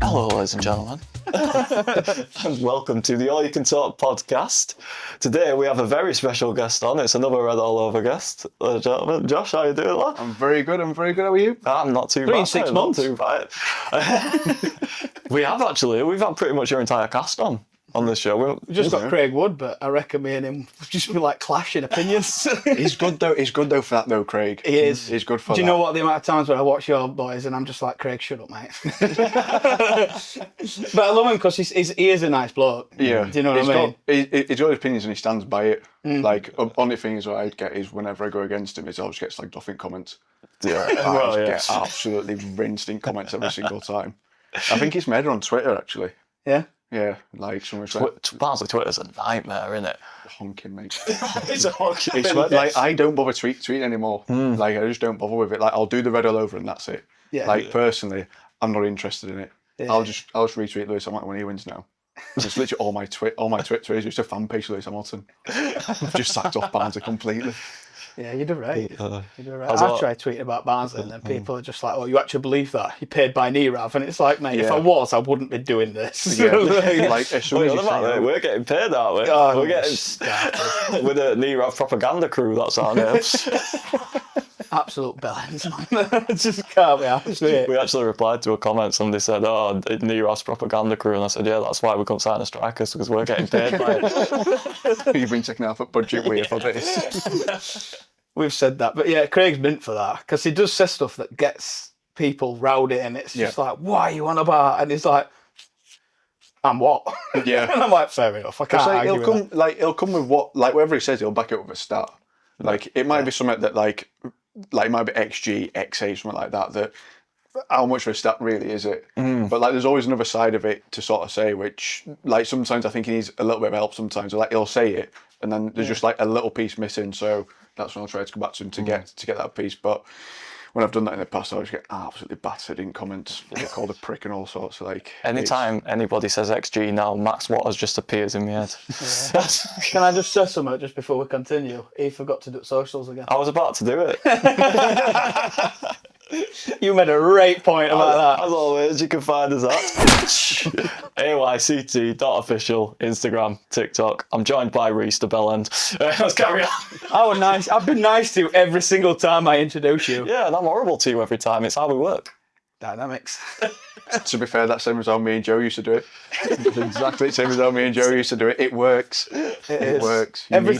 Hello, ladies and gentlemen, and welcome to the All You Can Talk podcast. Today we have a very special guest on. It's another Red All Over guest. Gentlemen, Josh, how you doing, lad? I'm very good. How are you? I'm not too bad. 3 in 6 months. Not too bad. We've had pretty much your entire cast on this show. We've just got Craig Wood, but I reckon me and him just be like clashing opinions. He's good though for that though, Craig. He is. He's good for that. Do you know what, the amount of times when I watch your boys and I'm just like, Craig, shut up, mate. But I love him because he is a nice bloke. Yeah. Do you know what I mean? He's got opinions and he stands by it. Like, only things that I get is whenever I go against him, is I just get like nothing comments. Yeah. I just get absolutely rinsed in comments every single time. I think he's made it on Twitter, actually. Yeah? Yeah, like someone's like... Barnsley Twitter's a nightmare, isn't it? Honking, mate. It's a honking. It's like, I don't bother tweeting anymore. Like, I just don't bother with it. Like, I'll do the red all over and that's it. Yeah. Like, personally, I'm not interested in it. Yeah. I'll just retweet Lewis Hamilton when he wins now. It's literally all my Twitter is just a fan page of Lewis Hamilton. I've just sacked off Barnsley completely. Yeah, you do right. You do right. I've tried tweeting about Barnsley and then people are just like, oh, you actually believe that? You're paid by Nirav. And it's like, mate, if I was, I wouldn't be doing this. Yeah. Like, as soon as you say, we're getting paid, aren't we? Oh, we're getting with a Nirav propaganda crew, that's our name. Absolute bellends, man. Just can't be asked with it. We actually replied to a comment. Somebody said, oh, Nirav's propaganda crew. And I said, yeah, that's why we couldn't sign a strikers, because we're getting paid by it. you've been taking out a budget way for this. We've said that. But yeah, Craig's mint for that, because he does say stuff that gets people rowdy, and it's just like, why are you on about? And he's like, I'm what? Yeah. And I'm like, fair enough. I can't argue with that. He'll come with what, like, whatever he says, he'll back it up with a stat. Like, it might be something that, like it might be XG, XA, something like that, that how much of a stat really is it? But, like, there's always another side of it to sort of say, which, like, sometimes I think he needs a little bit of help sometimes. Like, he'll say it, and then there's just, like, a little piece missing, so that's when I'll try to come back to him to get that piece. But when I've done that in the past, I always get absolutely battered in comments. I get called a prick and all sorts. Like, anytime anybody says XG now, Max Waters just appears in my head. Yeah. Can I just say something just before we continue? He forgot to do socials again. I was about to do it. You made a great point about that. As always, you can find us at ayct.official, Instagram, TikTok. I'm joined by Reece the Bellend. Let's carry on. Oh, nice. I've been nice to you every single time I introduce you. Yeah, and I'm horrible to you every time. It's how we work. Dynamics. To be fair, that's the same as how me and Joe used to do it. It's exactly the same as how me and Joe used to do it. It works. It works. Every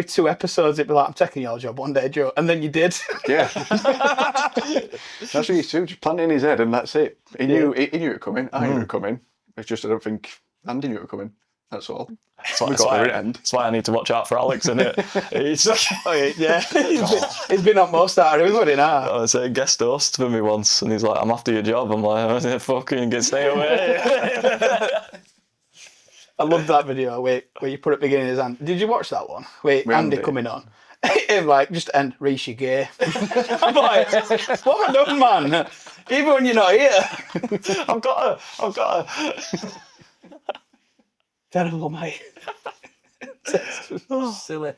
2 episodes, it'd be like, I'm taking your job one day, Joe. And then you did. Yeah. That's what he used to do. Just plant it in his head and that's it. He knew it would come in. I knew it would come in. It's just I don't think Andy knew it would come in. That's all. That's why I need to watch out for Alex, isn't it? He's been on most of everybody now. I was a guest host for me once, and he's like, I'm after your job. I'm like, fucking stay away. I love that video where you put it beginning his hand. Did you watch that one? Wait, Andy coming on. Him like, just end, Reece, you gay. I'm like, what have I done, man? Even when you're not here. I've got a... Terrible, mate. Silly.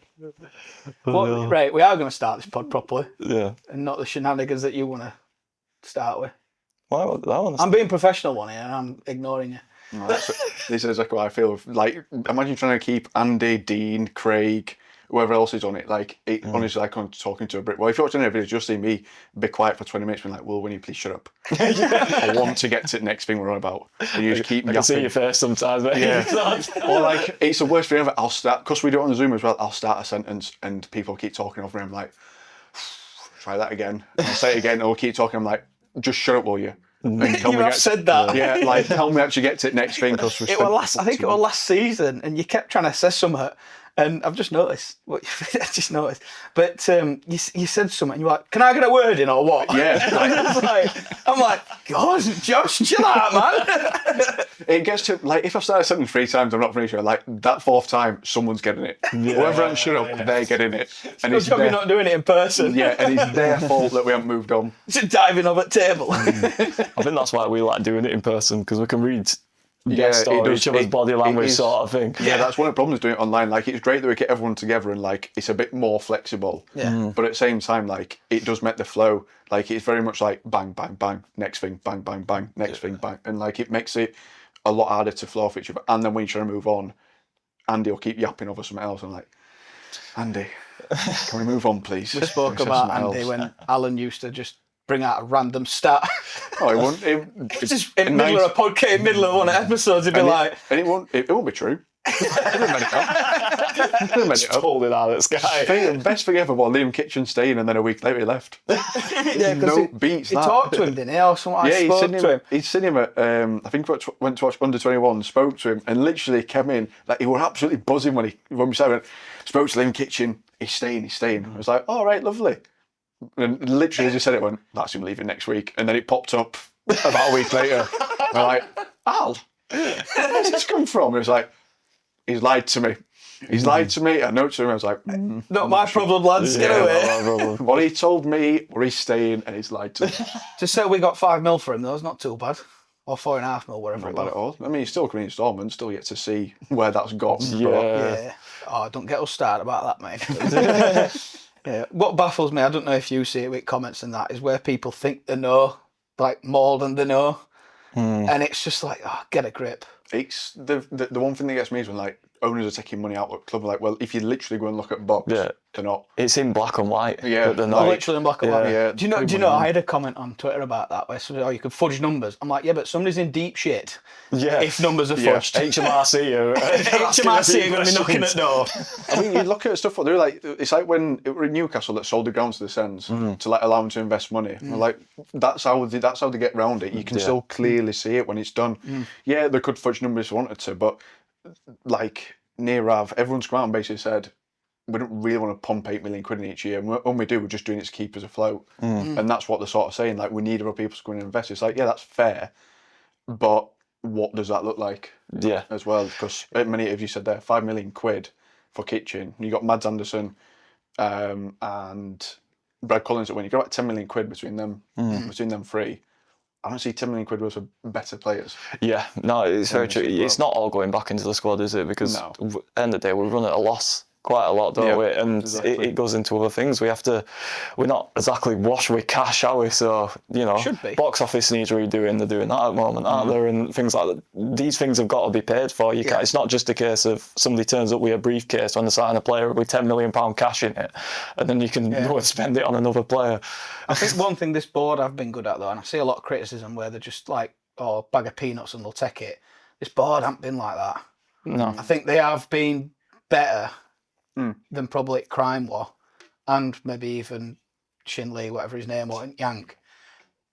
Well, right, we are going to start this pod properly. Yeah. And not the shenanigans that you want to start with. Why would that one? I'm being professional one here and I'm ignoring you. No, this is exactly what I feel. Like, imagine trying to keep Andy, Dean, Craig, whoever else is on it, like, honestly, like, I'm talking to a brick. Well, if you're watching a video, just see me be quiet for 20 minutes, being like, Will, will you please shut up? I want to get to the next thing we're on about. And you just keep I can see your face sometimes, mate. Yeah. Or, like, it's the worst thing ever. I'll start, because we do it on Zoom as well, I'll start a sentence and people keep talking over me. I'm like, try that again. And I'll say it again, and we'll keep talking. I'm like, just shut up, will you? You have said that. Yeah, like, help me actually get to the next thing. Cause I think it was last season, and you kept trying to say something, and I've just noticed. But you said something, and you're like, can I get a word in or what? Yeah. I'm like, God, Josh, chill out, man. It gets to, like, if I've started something 3 times, I'm not pretty sure. Like, that 4th time, someone's getting it. Yeah. Whoever I'm shut up, they're getting it. And it's probably not doing it in person. Yeah, and it's their fault that we haven't moved on. It's diving over the table. I think that's why we like doing it in person, because we can read guest or each other's body language sort of thing. Yeah, that's one of the problems doing it online. Like, it's great that we get everyone together and like it's a bit more flexible. Yeah. But at the same time, like, it does make the flow. Like, it's very much like bang, bang, bang, next thing, bang, bang, bang, next thing, bang, and like it makes it a lot harder to flow off each other. And then when you try to move on, Andy will keep yapping over something else. I'm like, Andy, can we move on, please? We spoke about Andy when Alan used to just bring out a random stat. Oh, it won't. Just in the middle of a podcast, in the middle of one of the episodes, he'd be like... And it won't be true. Just pulled it out of the sky. Best thing ever was Liam Kitchen staying, and then a week later he left. Yeah, no beats he that. talked to him, didn't he? Or something. Yeah, I spoke to him. He'd seen him at, I think went to watch Under 21, spoke to him, and literally came in, like, he was absolutely buzzing when we said it. Spoke to Liam Kitchen, he's staying. I was like, all right, lovely. And literally just said it, went, that's him leaving next week. And then it popped up about a week later. We're like, Al, where's this come from? And it was like, he's lied to me. I know to him. I was like, not my problem, lads. Get away. What he told me, where he's staying, and he's lied to me. Just say we got $5 million for him, though. It's not too bad. Or $4.5 million, whatever. Not bad at all. I mean, he's still coming in installments. Still get to see where that's gone. Yeah. Oh, don't get us started about that, mate. Yeah. What baffles me, I don't know if you see it with comments and that, is where people think they know, like, more than they know. And it's just like, oh, get a grip. It's the one thing that gets me is when, like, owners are taking money out of club. Like, well, if you literally go and look at Box, they're not. It's in black and white. Yeah, but they're not. Literally in black and white. Yeah. Do you know? I had a comment on Twitter about that where somebody, you could fudge numbers. I'm like, yeah, but somebody's in deep shit. Yeah. If numbers are fudged. HMRC are going to be knocking at door. I mean, you look at stuff what they're like. It's like when it was Newcastle that sold the ground to the Sens to like allow them to invest money. Like, that's how they get round it. You can still clearly see it when it's done. Yeah, they could fudge numbers if they wanted to, but like near Rav, everyone's come out and basically said, we don't really want to pump 8 million quid in each year. And when we do, we're just doing it to keep us afloat. And that's what they're sort of saying. Like, we need other people to go and invest. It's like, yeah, that's fair. But what does that look like? Yeah. As well, because many of you said there, 5 million quid for kitchen. You got Mads Anderson and Brad Collins that win. You got about 10 million quid between them three. I don't see 10 million quid worth of better players. Yeah, no, it's very true. It's not all going back into the squad, is it? Because at the end of the day, we run at a loss quite a lot, don't we? And it goes into other things. We're not exactly wash with cash, are we? So, Should be. Box office needs redoing. They're doing that at the moment, aren't there? And things like that. These things have got to be paid for. It's not just a case of somebody turns up with a briefcase when they sign a player with £10 million cash in it, and then you can go and spend it on another player. I think one thing this board have been good at, though, and I see a lot of criticism where they're just like, oh, bag of peanuts and they'll take it. This board haven't been like that. No. I think they have been better than probably Crime were, and maybe even Shinley, whatever his name was, Yank.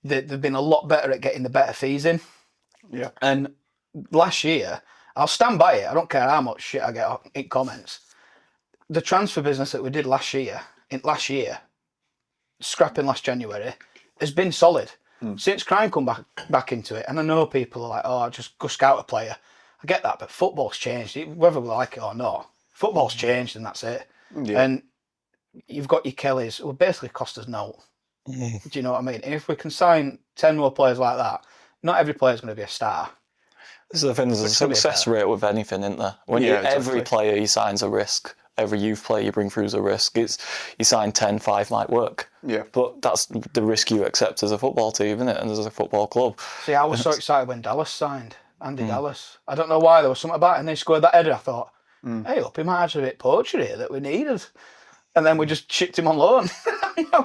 They've been a lot better at getting the better fees in. Yeah. And last year, I'll stand by it. I don't care how much shit I get in comments. The transfer business that we did last year, scrapping last January, has been solid. Since Crime come back into it, and I know people are like, oh, just go scout a player. I get that, but football's changed, whether we like it or not. Football's changed, and that's it. Yeah. And you've got your Kellys, who basically cost us no. Do you know what I mean? And if we can sign 10 more players like that, not every player's going to be a star. This is the thing, there's a success rate with anything, isn't there? When every player you sign's a risk. Every youth player you bring through is a risk. You sign 10, 5 might work. Yeah. But that's the risk you accept as a football team, isn't it? And as a football club. See, I was so excited when Dallas signed. Andy Dallas. I don't know why, there was something about it, and they scored that header. I thought, hey, up, he might have a bit of poacher here that we needed. And then we just shipped him on loan.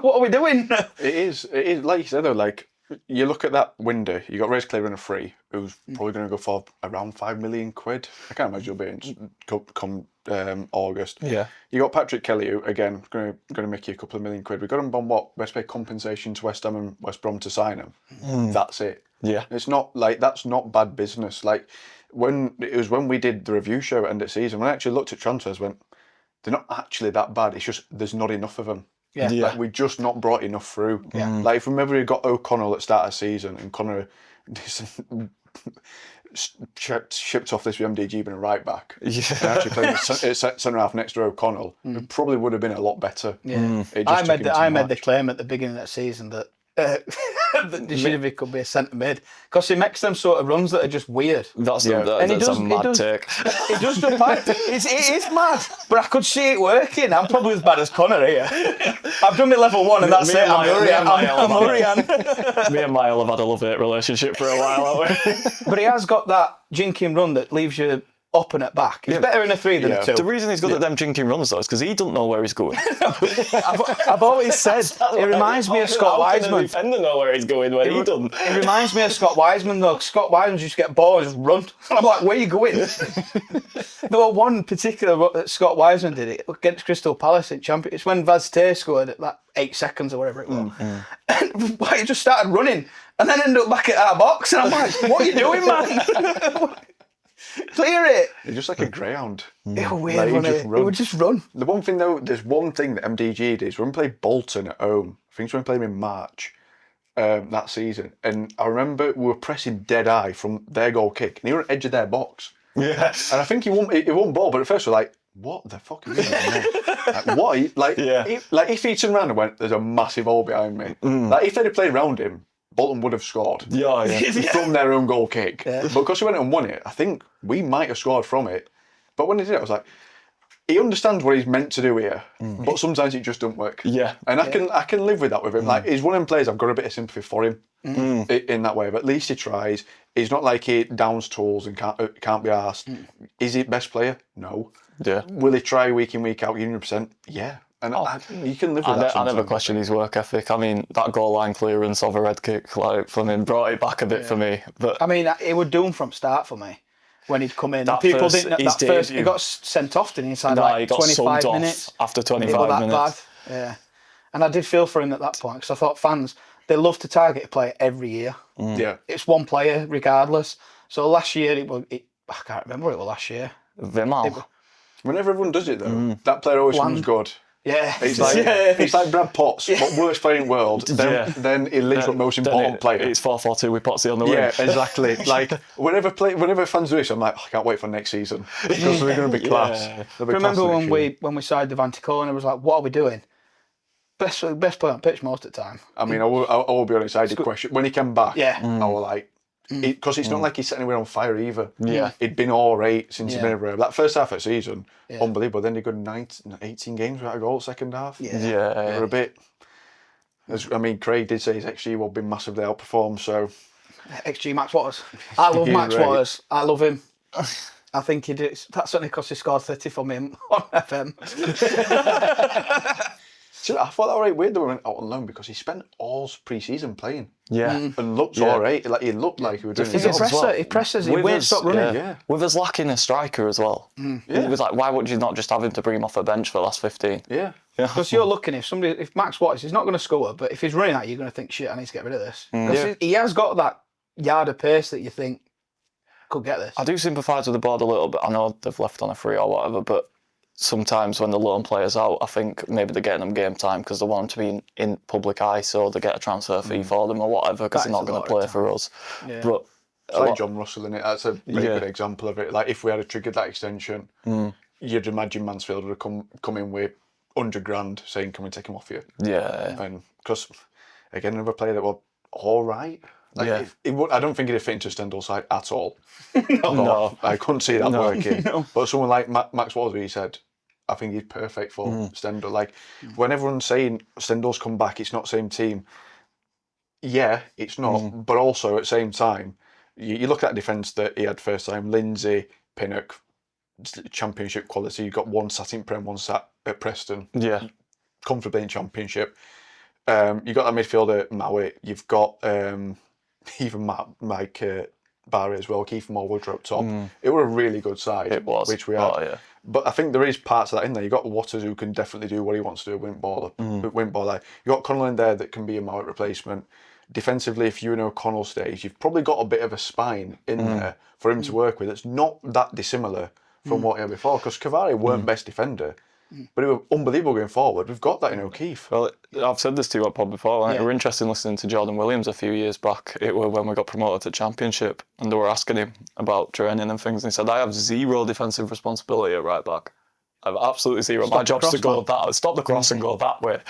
What are we doing? It is, like you said though, like, you look at that window, you got Ray's Clear in a free, who's probably going to go for around 5 million quid. I can't imagine he'll be in come August. Yeah. You got Patrick Kelly, who, again, going to make you a couple of million quid. We got him on what? Best pay compensation to West Ham and West Brom to sign him. That's it. Yeah. It's not like, that's not bad business. Like, when we did the review show at the end of the season, when I actually looked at transfers, went, they're not actually that bad. It's just there's not enough of them. Yeah. Like, we just not brought enough through. Yeah. Like, if remember, we got O'Connell at the start of the season, and Connor shipped off this with MDG being a right back. Yeah. And actually playing centre half next to O'Connell. It probably would have been a lot better. Yeah. I made the claim at the beginning of that season that Deshinovic could be a centre mid because he makes them sort of runs that are just weird. That's a mad take. He does the back. It is mad, but I could see it working. I'm probably as bad as Connor here. I've done my level 1 and that's it. I'm Urian. Me and Mile have had a love-hate relationship for a while, haven't we? But he has got that jinking run that leaves you up and at back. It's better in a 3 than a 2. The reason he's good at them jinking runs though is because he doesn't know where he's going. I've always said it reminds me of Scott Wiseman. How can a defender know where he's going when he doesn't? It reminds me of Scott Wiseman though. Scott Wiseman used to get ball and just run. And I'm like, where are you going? There was one particular that Scott Wiseman did it against Crystal Palace in Champions. It's when Vaz Tay scored at like 8 seconds or whatever it was. And he just started running and then ended up back at our box. And I'm like, what are you doing, man? Clear it. He's just like a greyhound. It was weird, he would just run. The one thing though, there's one thing that MDG did. When we played Bolton at home, I think it's when we played them in March that season, and I remember we were pressing dead eye from their goal kick, and he was on the edge of their box. Yes. And I think he won ball, but at first we're like, what the fuck are you doing? Like, what? If he turned around and went, there's a massive hole behind me. Like if they'd have played around him, Bolton would have scored from their own goal kick. Yeah. But because he went and won it, I think we might have scored from it. But when he did it, I was like, he understands what he's meant to do here, but sometimes it just doesn't work. Yeah. And I can live with that with him. Like, he's one of them players I've got a bit of sympathy for him in that way, but at least he tries. He's not like he downs tools and can't be asked. Is he best player? No. Yeah. Will he try week in, week out, 100%? Yeah. And you can live with that. I never question his work ethic. I mean, that goal line clearance of a red kick, like, for me, brought it back a bit for me. But I mean, it was doomed from start for me when he'd come in. People didn't. That first, he got sent off, didn't he? Inside he got 25 minutes after 25 minutes. Bad. Yeah, and I did feel for him at that point because I thought fans, they love to target a player every year. Yeah, it's one player regardless. So last year I can't remember what it was last year. Vimal. Whenever everyone does it though, that player always comes good. Yeah, it's like Brad Potts, worst player in the world. Then he leaves the most important player. It's 4-4-2 with Pottsy on the wing. Yeah, exactly. Like whenever fans do this, I'm like, I can't wait for next season because they're going to be class. Yeah. Remember when we signed the Vanticola and it was like, what are we doing? Best player on pitch most of the time. I mean, I will be honest. I did question when he came back. Yeah, I was like. Because it's not like he's setting anywhere on fire either. Yeah. He'd been all right since he'd been around. That first half of the season, unbelievable. Then he got 18 games without a goal second half. Yeah. They were a bit... I mean, Craig did say his XG will be massively outperformed, so... XG Max Waters. I love Max Waters. I love him. I think he did. That's certainly because he scored 30 for me on FM. I thought that was right weird that we went out on loan because he spent all pre-season playing. Yeah. And looked all right. Like, he looked like he was doing his job. He presses, he won't stop running. Yeah. With us lacking a striker as well. It was like, why would you not just have him to bring him off the bench for the last 15? Yeah. Because you're looking, if Max Waters, he's not going to score, but if he's running at you, you're going to think, shit, I need to get rid of this. Because he has got that yard of pace that you think could get this. I do sympathise with the board a little bit. I know they've left on a free or whatever, but sometimes when the loan player's out, I think maybe they're getting them game time because they want them to be in public eye, so they get a transfer fee for them or whatever because they're not going to play for us. Yeah. But it's like John Russell, innit? That's a very good example of it. Like, if we had triggered that extension, you'd imagine Mansfield would have come in with 100 grand saying, can we take him off you? Yeah. And because, again, another player that was all right. Like, I don't think he'd fit into Stendhal's side at all. No. I couldn't see that working. No. But someone like Max Waters, he said, I think he's perfect for Stendhal. Like, when everyone's saying Stendhal's come back, it's not the same team. Yeah, it's not. But also, at the same time, you look at that defence that he had first time, Lindsay, Pinnock, championship quality. You've got one sat in Prem, one sat at Preston. Yeah. Comfortably in championship. You've got that midfielder, Maui. You've got... even Mike Barry as well, Keith Moore would up top. It was a really good side. It was. Which we had. But I think there is parts of that in there. You've got Waters who can definitely do what he wants to do, win ball. You've got Connell in there that can be a Mount replacement. Defensively, if you know Connell stays, you've probably got a bit of a spine in there for him to work with. It's not that dissimilar from what he had before, because Cavari weren't best defender. But it was unbelievable going forward. We've got that in O'Keefe. Well, I've said this to you on pod before. It were interesting listening to Jordan Williams a few years back. It was when we got promoted to Championship, and they were asking him about training and things. And he said, "I have zero defensive responsibility at right back. I've absolutely zero. Stop My job's to the go cross, that, stop the cross and go that way.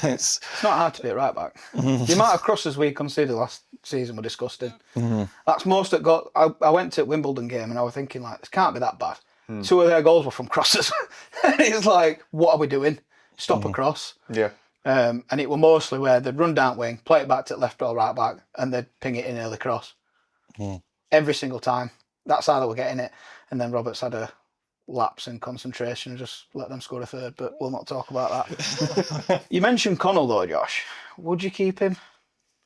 It's It's not hard to be a right back. The amount of crosses we conceded last season were disgusting. That's most that got. I went to Wimbledon game and I was thinking like, this can't be that bad. 2 of their goals were from crosses. And it's like, what are we doing? Stop a cross. Yeah. And it were mostly where they'd run down wing, play it back to left or right back, and they'd ping it in early cross. Every single time. That's how they were getting it. And then Roberts had a lapse in concentration and just let them score a third, but we'll not talk about that. You mentioned Connell though, Josh. Would you keep him?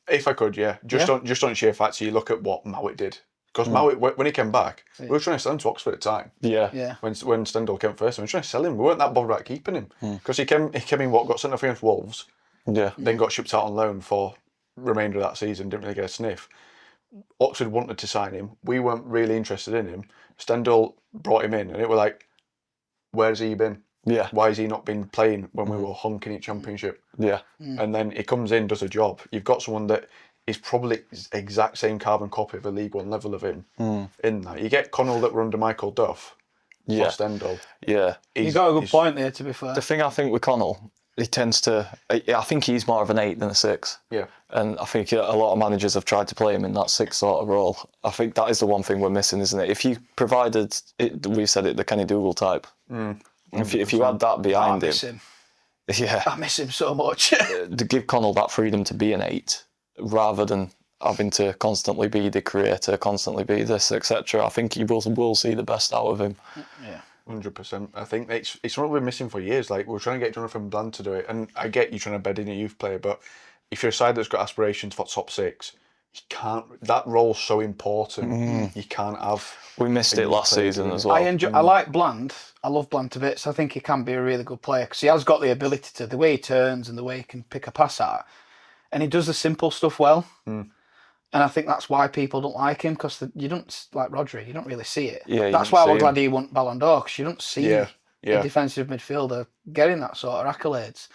If I could, yeah. Just on sheer fact, so you look at what Mowat did. Because Mowat, when he came back, we were trying to sell him to Oxford at the time. Yeah. When Stendhal came first, we were trying to sell him. We weren't that bothered about keeping him. Because he came in got sent off against Wolves, then got shipped out on loan for the remainder of that season, didn't really get a sniff. Oxford wanted to sign him. We weren't really interested in him. Stendhal brought him in, and it was like, where's he been? Yeah. Why has he not been playing when we were honking at Championship? Yeah. And then he comes in, does a job. You've got someone that is probably exact same carbon copy of a League One level of him in that. You get Connell that were under Michael Duff for Stendhal. Yeah. You got a good point there, to be fair. The thing I think with Connell, he tends to. I think he's more of an 8 than a 6. Yeah. And I think a lot of managers have tried to play him in that 6 sort of role. I think that is the one thing we're missing, isn't it? If you provided, we said it, the Kenny Dougal type. If you had that behind I miss him. Yeah. I miss him so much. To give Connell that freedom to be an 8 rather than having to constantly be the creator, constantly be this, etc. I think you will see the best out of him. Yeah. 100%. I think it's something we've been missing for years. Like, we're trying to get Jonathan Bland to do it, and I get you trying to bed in a youth player, but if you're a side that's got aspirations for top 6, you can't. That role's so important. You can't have. We missed it last season as well. I like Bland. I love Bland to bits. I think he can be a really good player because he has got the ability to, the way he turns and the way he can pick a pass out, and he does the simple stuff well. And I think that's why people don't like him, because you don't, like Rodri, you don't really see it. Yeah, that's why I'm glad he won Ballon d'Or, because you don't see a defensive midfielder getting that sort of accolades.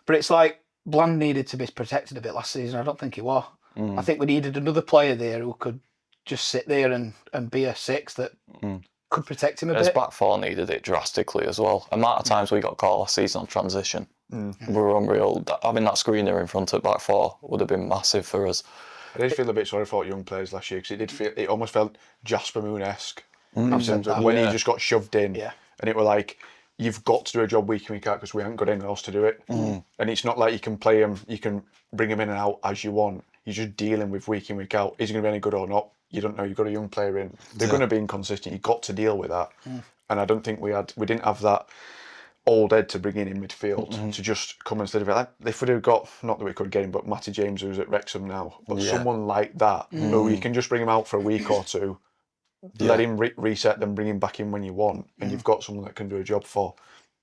But it's like Bland needed to be protected a bit last season. I don't think he was. I think we needed another player there who could just sit there and be a 6 that could protect him a bit. His back 4 needed it drastically as well. Amount of times we got caught last season on transition. We were unreal. Having that screener in front of back 4 would have been massive for us. I did feel a bit sorry for young players last year, because it almost felt Jasper Moon-esque in terms of when he just got shoved in, and it were like, you've got to do a job week in, week out, because we haven't got anyone else to do it. And it's not like you can play him, you can bring him in and out as you want. You're just dealing with week in, week out. Is he going to be any good or not? You don't know. You've got a young player in. They're going to be inconsistent. You've got to deal with that. And I don't think we didn't have that old Ed to bring in midfield to just come instead of it. Like, if we'd have got, not that we could get him, but Matty James, who's at Wrexham now, but someone like that, who you can just bring him out for a week or two, let him reset, then bring him back in when you want, and you've got someone that can do a job for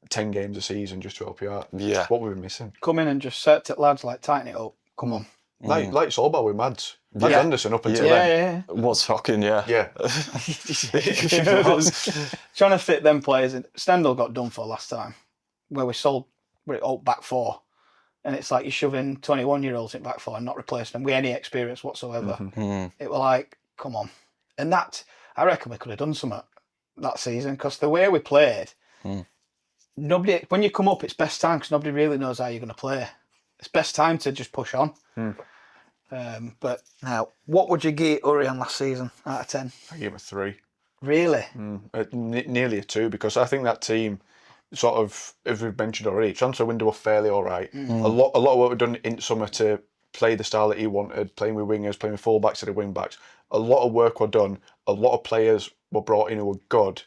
10 games a season just to help you out. Yeah. What we've been missing. Come in and just set it, lads, like tighten it up. Come on. Like Solball with Mads. Mads Anderson up until then. Yeah. It was shocking, yeah. Trying to fit them players in. Stendhal got done for last time, where we sold back 4. And it's like you're shoving 21-year-olds in back 4 and not replacing them with any experience whatsoever. It was like, come on. And that, I reckon we could have done something that season, because the way we played, nobody, when you come up, it's best time, because nobody really knows how you're going to play. It's best time to just push on. But now, what would you give Urian last season out of 10? I gave him a 3. Really? Nearly a 2, because I think that team, sort of, as we've mentioned already, transfer window were fairly all right. A lot of work we've done in summer to play the style that he wanted, playing with wingers, playing with full-backs instead of wing-backs. A lot of work were done. A lot of players were brought in who were good.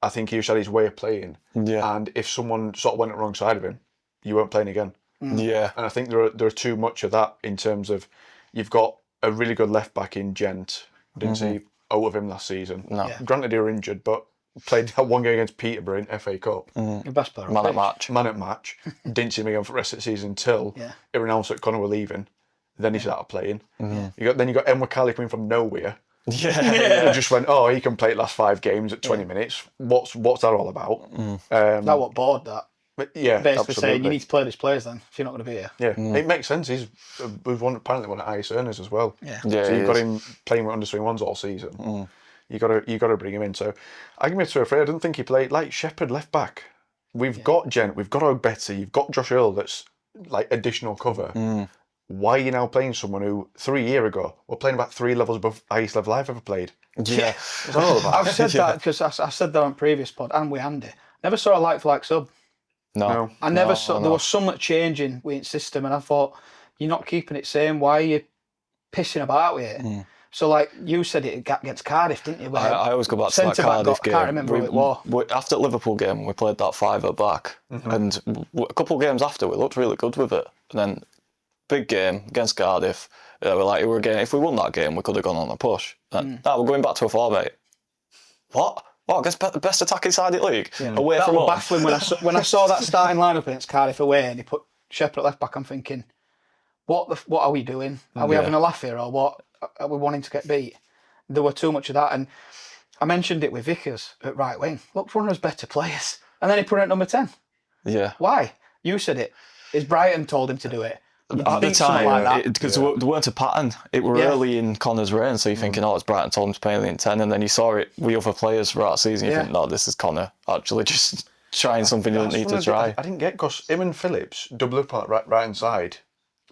I think he just had his way of playing. Yeah. And if someone sort of went the wrong side of him, you weren't playing again. Yeah. And I think there are too much of that in terms of, you've got a really good left back in Gent. Didn't see out of him last season. No. Yeah. Granted, he were injured, but played that one game against Peterborough in FA Cup. The best player. Man at match. Man at match. Didn't see him again for the rest of the season until it was announced that Connor were leaving. Then he started playing. You got Emma Cali coming from nowhere. Yeah. Just went, oh, he can play the last 5 games at 20 minutes. What's that all about? That what bored that. But yeah, Basically absolutely. saying you need to play these players then, if you're not going to be here. Yeah, it makes sense. He's apparently one of the highest earners as well. Yeah. So you've got him playing with under-21s all season. You got to bring him in. So I give him a 2 or 3. I didn't think he played like Shepherd left back. we've got Gent, we've got Ogbetti, you've got Josh Earl that's like additional cover. Why are you now playing someone who 3 years ago were playing about 3 levels above highest level I've ever played? Yeah. It's all about. I've said that because I said that on previous pod and with Andy. Never saw a like-for-like sub. No. I never saw. There was so much changing with its system, and I thought, you're not keeping it same. Why are you pissing about with it? So, like you said, it against Cardiff, didn't you? I always go back to that Cardiff game. I can't remember who it was. After the Liverpool game, we played that 5 at back, and a couple of games after, we looked really good with it. And then, big game against Cardiff, we're like, if we won that game, we could have gone on a push. And we're going back to a 4-8. What? Against the best attacking side in the league? Away That from was home? baffling when I saw that starting lineup against Cardiff away, and he put Shepherd at left back. I'm thinking, what are we doing? Are we having a laugh here, or what? Are we wanting to get beat? There were too much of that, and I mentioned it with Vickers at right wing. Look, one of us better players, and then he put it at number 10. Yeah. Why? You said it. Is Brighton told him to do it? At the time, because there weren't a pattern. It were early in Connor's reign, so you're thinking, it's Brighton told him to play in 10, and then you saw it with other players throughout the season. You think, no, this is Connor actually just trying something you don't need to try. I didn't get because him and Phillips double up on right hand side.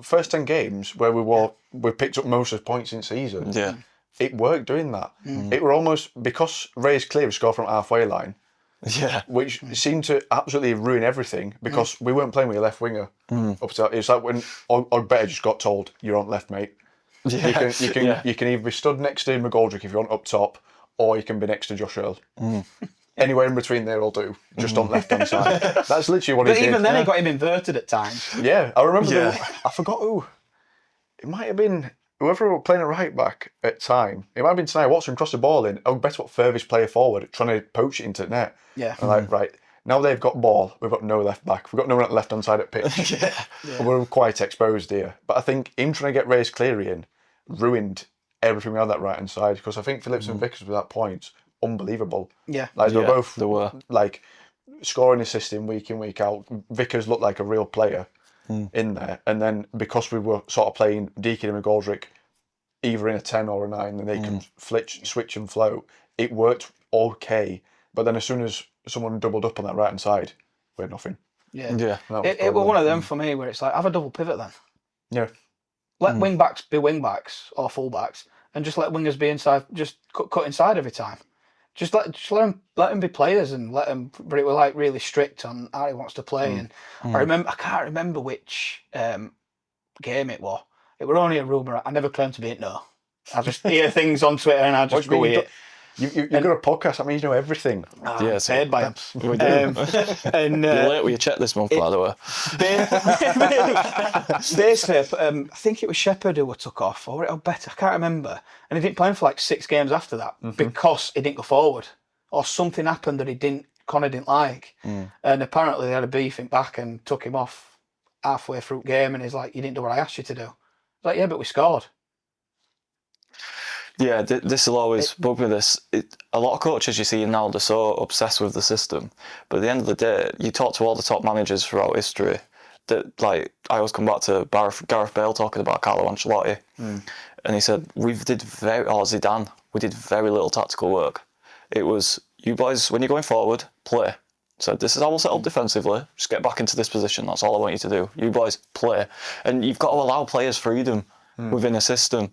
First 10 games where we picked up most of the points in season. Yeah. It worked doing that. It were almost because Ray's clear score from halfway line. Yeah. Which seemed to absolutely ruin everything because we weren't playing with a left winger. Up to it's like when Ogbetter just got told, you're on left, mate. Yeah. You can either be stood next to McGoldrick if you want up top, or you can be next to Josh Earl. Anywhere in between there will do. Just on left hand side. That's literally what he did. But even then, he got him inverted at times. Yeah, I remember. I forgot who. It might have been whoever were playing at right back at time. It might have been tonight. Watson crossed the ball in. Ogbetter got furthest player forward, trying to poach it into the net. Yeah. And like, right, now they've got ball, we've got no left back. We've got no one at the left hand side at pitch. We're quite exposed here. But I think him trying to get Ray's Cleary in ruined everything around that right hand side because I think Phillips and Vickers with that point, unbelievable. Yeah. Like they were both they were. like scoring assisting week in, week out. Vickers looked like a real player in there. And then because we were sort of playing Deacon and McGoldrick either in a 10 or a 9 and they can switch and float, it worked okay. But then as soon as someone doubled up on that right hand side, we're nothing. Yeah. It was one of them for me where it's like, have a double pivot then. Yeah. Let wing backs be wing backs or full backs, and just let wingers be inside. Just cut inside every time. Just let them be players and let them. But it was like really strict on how he wants to play. And I can't remember which game it was. It were only a rumour. I never claimed to be it. No, I just hear things on Twitter and I just go with it. You've got a podcast. That means you know everything. Yeah, paid by him. We do. And You're late with your check this month, by the way. Basically, I think it was Shepherd who took off, or better, I can't remember. And he didn't play him for like 6 games after that because he didn't go forward, or something happened that Connor didn't like. And apparently they had a beefing back and took him off halfway through the game. And he's like, "You didn't do what I asked you to do." I was like, "Yeah, but we scored." Yeah, this will always bug me. A lot of coaches you see now, they're so obsessed with the system. But at the end of the day, you talk to all the top managers throughout history. That, like, I always come back to Gareth Bale talking about Carlo Ancelotti, and he said Zidane, we did very little tactical work. It was, you boys, when you're going forward, play. So this is how we'll set up defensively. Just get back into this position. That's all I want you to do. You boys, play. And you've got to allow players freedom within a system.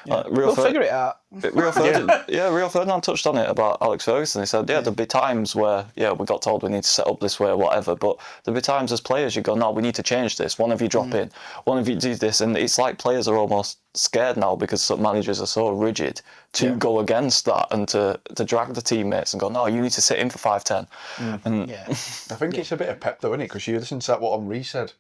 We'll figure it out. Rio Ferdinand touched on it about Alex Ferguson. He said, there'll be times where, we got told we need to set up this way or whatever, but there'll be times as players you go, no, we need to change this. One of you drop in, one of you do this. And it's like players are almost scared now because some managers are so rigid to go against that and to drag the teammates and go, no, you need to sit in for 5-10. I think it's a bit of Pep though, isn't it? Because you listen to that what Henri said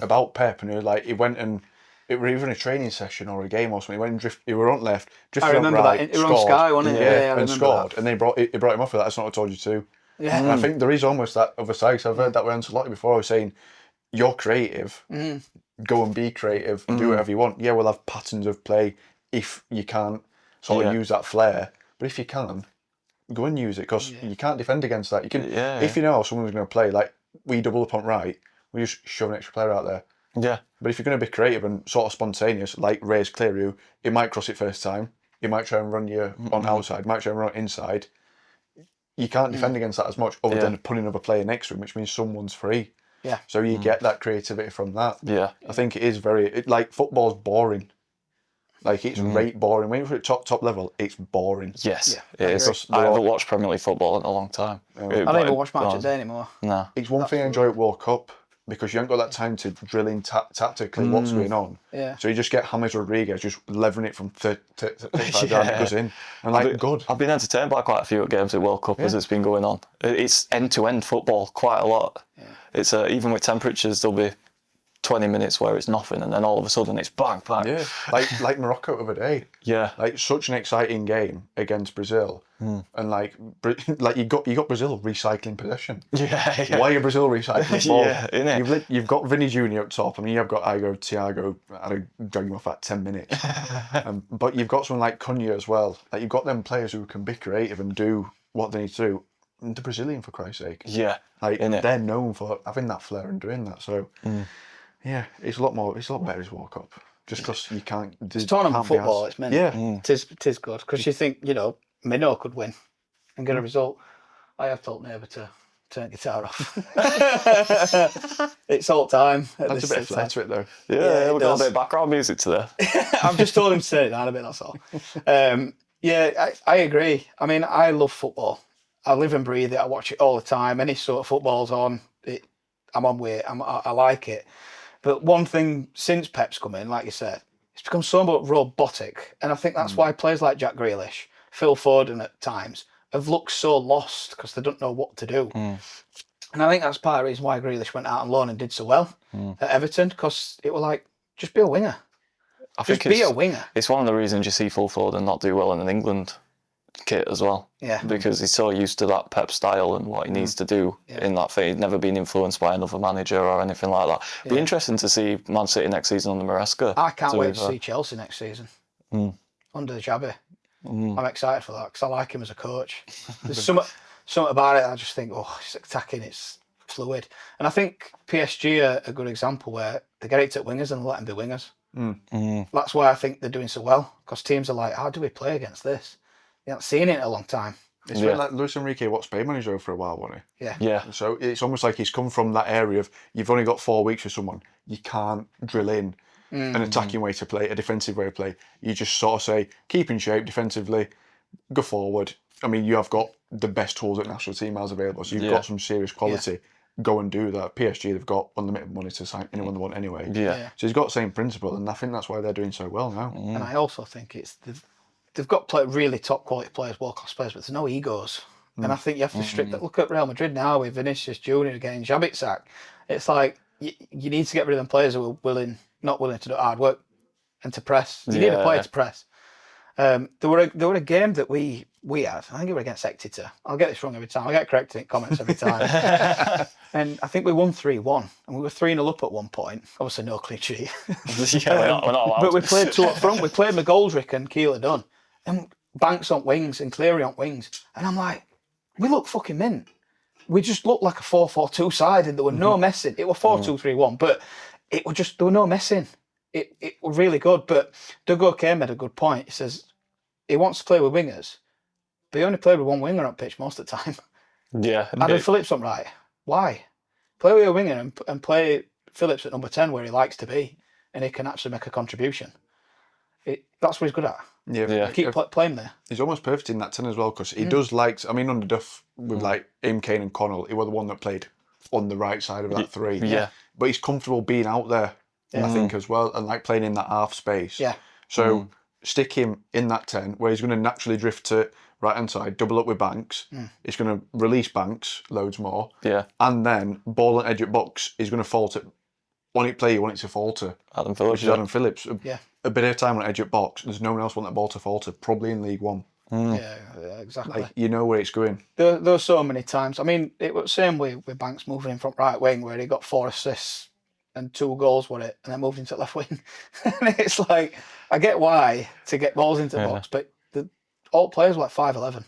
about Pep, and he went and it were either in a training session or a game or something. He went and he were on left, drifted I remember on right, that. It was on Sky, wasn't it? Yeah, and scored. That. And they brought him off for that. That's not what I told you to. Yeah. And I think there is almost that other side. So I've heard that with Ancelotti before. I was saying, you're creative. Go and be creative. Do whatever you want. Yeah, we'll have patterns of play if you can't sort of use that flair. But if you can, go and use it because you can't defend against that. You can if you know someone's going to play, like we double up on right, we just shove an extra player out there. Yeah. But if you're going to be creative and sort of spontaneous, like Ray's Cleary, it might cross it first time. He might try and run you on outside. Might try and run it inside. you can't defend against that as much other than putting another player next to him, which means someone's free. Yeah. So you get that creativity from that. Yeah. I think it is like football's boring. Like it's rate boring. When you're at top level, it's boring. Yes, Yeah, it is. I haven't watched Premier League football in a long time. I don't even watch matches there anymore. No. It's one thing I enjoy at World Cup because you haven't got that time to drill in tactically what's going on. Yeah. So you just get James Rodriguez just levering it from 35 yards, it goes in. And like, good. I've been entertained by quite a few games at World Cup as it's been going on. It's end-to-end football quite a lot. Yeah. It's even with temperatures, there'll be 20 minutes where it's nothing, and then all of a sudden it's bang, bang. Yeah, like Morocco the other day. Yeah, like such an exciting game against Brazil, and like you got Brazil recycling possession. Yeah. Why are Brazil recycling the ball? Yeah, innit? You've got Vinny Jr. up top. I mean, you've got Thiago. I'd drag him off at 10 minutes. But you've got someone like Cunha as well. Like you've got them players who can be creative and do what they need to do. And the Brazilian, for Christ's sake. Yeah, like they're known for having that flair and doing that. So. Yeah, it's a lot better as World Cup. Just because you can't. It's tournament football. It's meant. Yeah, tis good because you think Minnow could win and get a result. I have told Neighbour to turn guitar off. It's all time. That's a bit of flair to it though. Yeah, we've got a bit of background music to there. I've just told him to turn it down a bit. That's all. I agree. I mean, I love football. I live and breathe it. I watch it all the time. Any sort of football's on, I'm on with it. I like it. But one thing since Pep's come in, like you said, it's become so much robotic. And I think that's why players like Jack Grealish, Phil Foden at times, have looked so lost because they don't know what to do. And I think that's part of the reason why Grealish went out on loan and did so well at Everton, because it was like, just be a winger. Just be a winger. It's one of the reasons you see Phil Foden not do well in an England kit as well. Yeah. Because he's so used to that Pep style and what he needs to do in that thing. He's never been influenced by another manager or anything like that. It'll be interesting to see Man City next season under Maresca. I can't wait to see Chelsea next season under the Xabi. I'm excited for that because I like him as a coach. There's something about it I just think, it's attacking, it's fluid. And I think PSG are a good example where they get it to wingers and let them be wingers. That's why I think they're doing so well, because teams are like, how do we play against this? You haven't seen it in a long time. It's been like Luis Enrique, Spain manager for a while, wasn't he? Yeah. So it's almost like he's come from that area of you've only got 4 weeks with someone. You can't drill in an attacking way to play, a defensive way to play. You just sort of say, keep in shape defensively, go forward. I mean, you have got the best tools at national team as available, so you've got some serious quality. Yeah. Go and do that. PSG, they've got unlimited money to sign anyone they want anyway. Yeah. So he's got the same principle, and I think that's why they're doing so well now. And I also think it's they've got really top quality players, world class players, but there's no egos. And I think you have to strip that. Look at Real Madrid now with Vinicius Junior getting Xabi sacked. It's like you need to get rid of them players who are not willing to do hard work and to press. You need a player to press. There were a game that we had. I think it was against Exeter. I'll get this wrong every time. I get corrected in comments every time. And I think we won 3-1, and we were 3-0 up at one point. Obviously, no clean sheet. We're not allowed. But we played two up front. We played McGoldrick and Keeler Dunn, and Banks on wings and Cleary on wings. And I'm like, we look fucking mint. We just looked like a 4-4-2 side, and there were no messing. It was 4-2-3-1, but it was just there were no messing. It was really good. But Doug O'Kane made a good point. He says he wants to play with wingers, but he only played with one winger on pitch most of the time. Yeah. Adam Phillips on right. Why? Play with a winger and play Phillips at number 10 where he likes to be, and he can actually make a contribution. That's what he's good at. Yeah. Keep playing there. He's almost perfect in that 10 as well, because he does like, I mean, under Duff with like Kane and Connell, he was the one that played on the right side of that three. Yeah. But he's comfortable being out there, I think, as well, and like playing in that half space. Yeah. So stick him in that 10 where he's going to naturally drift to right hand side, double up with Banks. He's going to release Banks loads more. Yeah. And then ball and edge at box, he's going to fall to, on it play, you want it to fall to Adam Phillips. which is Adam Phillips. Yeah. A bit of time on edge at box, there's no one else want that ball to fall to, probably in League One. Yeah, exactly. Like, you know where it's going. There were so many times. I mean, it was the same with Banks moving in from right wing where he got 4 assists and 2 goals with it, and then moved into left wing. And it's like, I get why to get balls into the box, but all players were like 5'11",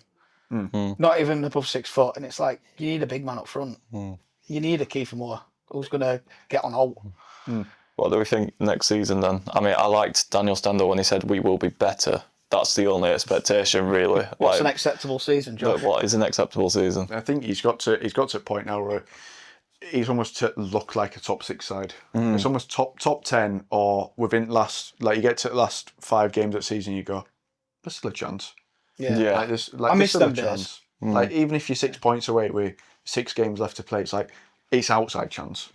not even above 6 foot, and it's like you need a big man up front. You need a Kiefer Moore who's going to get on hold. What do we think next season then? I mean, I liked Daniel Stendel when he said we will be better That's the only expectation, really. What's an acceptable season, Josh? What is an acceptable season? I think he's got to a point now where he's almost to look like a top 6 side. It's almost top 10 or within last. Like you get to the last 5 games of the season, you go, there's still a chance. Yeah. Like, I miss there's still them a days. chance. Like even if you're 6 points away with 6 games left to play, it's like it's outside chance.